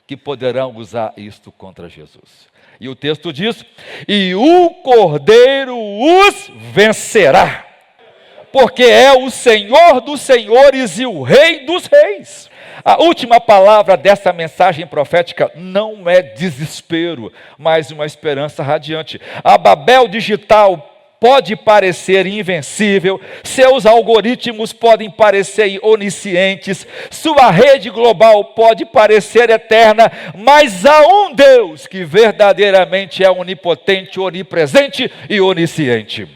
que poderão usar isto contra Jesus. E o texto diz: e o Cordeiro os vencerá, porque é o Senhor dos senhores e o Rei dos reis. A última palavra dessa mensagem profética não é desespero, mas uma esperança radiante. A Babel digital pode parecer invencível, seus algoritmos podem parecer oniscientes, sua rede global pode parecer eterna, mas há um Deus que verdadeiramente é onipotente, onipresente e onisciente.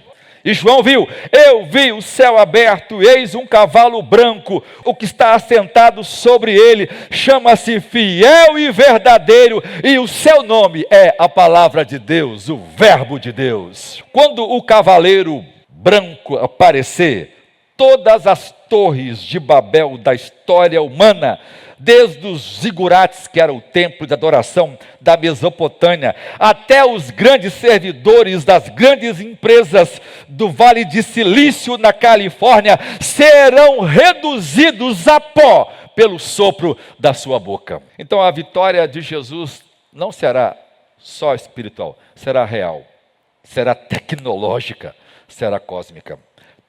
E João viu, eu vi o céu aberto, eis um cavalo branco, o que está assentado sobre ele chama-se Fiel e Verdadeiro, e o seu nome é a palavra de Deus, o Verbo de Deus. Quando o cavaleiro branco aparecer, todas as torres de Babel da história humana, desde os zigurates, que era o templo de adoração da Mesopotâmia, até os grandes servidores das grandes empresas do Vale de Silício, na Califórnia, serão reduzidos a pó pelo sopro da sua boca. Então a vitória de Jesus não será só espiritual, será real, será tecnológica, será cósmica.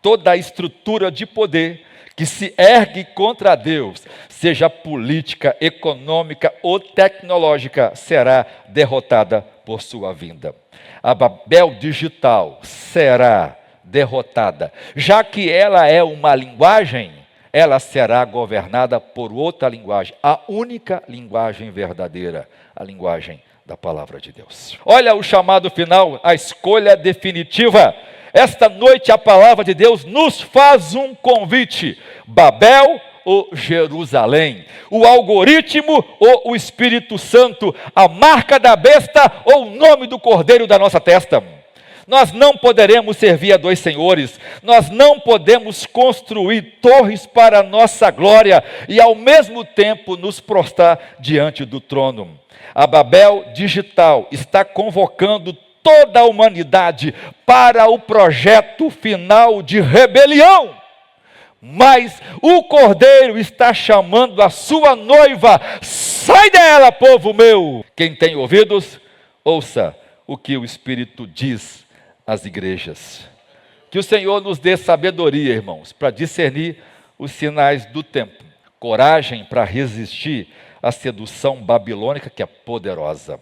Toda a estrutura de poder que se ergue contra Deus, seja política, econômica ou tecnológica, será derrotada por sua vinda. A Babel digital será derrotada. Já que ela é uma linguagem, ela será governada por outra linguagem, a única linguagem verdadeira, a linguagem da palavra de Deus. Olha o chamado final, a escolha definitiva. Esta noite a palavra de Deus nos faz um convite: Babel ou Jerusalém, o algoritmo ou o Espírito Santo, a marca da besta ou o nome do cordeiro da nossa testa. Nós não poderemos servir a dois senhores, nós não podemos construir torres para a nossa glória e ao mesmo tempo nos prostrar diante do trono. A Babel digital está convocando toda a humanidade para o projeto final de rebelião. Mas o Cordeiro está chamando a sua noiva: sai dela, povo meu! Quem tem ouvidos, ouça o que o Espírito diz às igrejas. Que o Senhor nos dê sabedoria, irmãos, para discernir os sinais do tempo. Coragem para resistir à sedução babilônica, que é poderosa.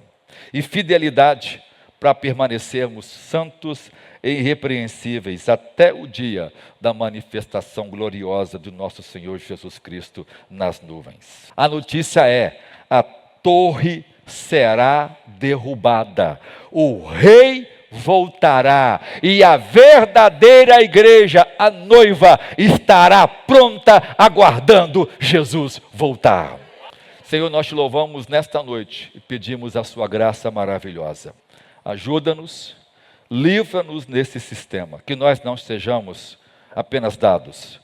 E fidelidade para permanecermos santos e irrepreensíveis até o dia da manifestação gloriosa do nosso Senhor Jesus Cristo nas nuvens. A notícia é: a torre será derrubada, o rei voltará e a verdadeira igreja, a noiva, estará pronta aguardando Jesus voltar. Senhor, nós te louvamos nesta noite e pedimos a sua graça maravilhosa. Ajuda-nos, livra-nos nesse sistema, que nós não sejamos apenas dados,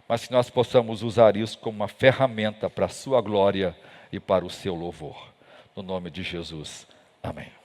mas que nós possamos usar isso como uma ferramenta para a sua glória e para o seu louvor. No nome de Jesus, amém.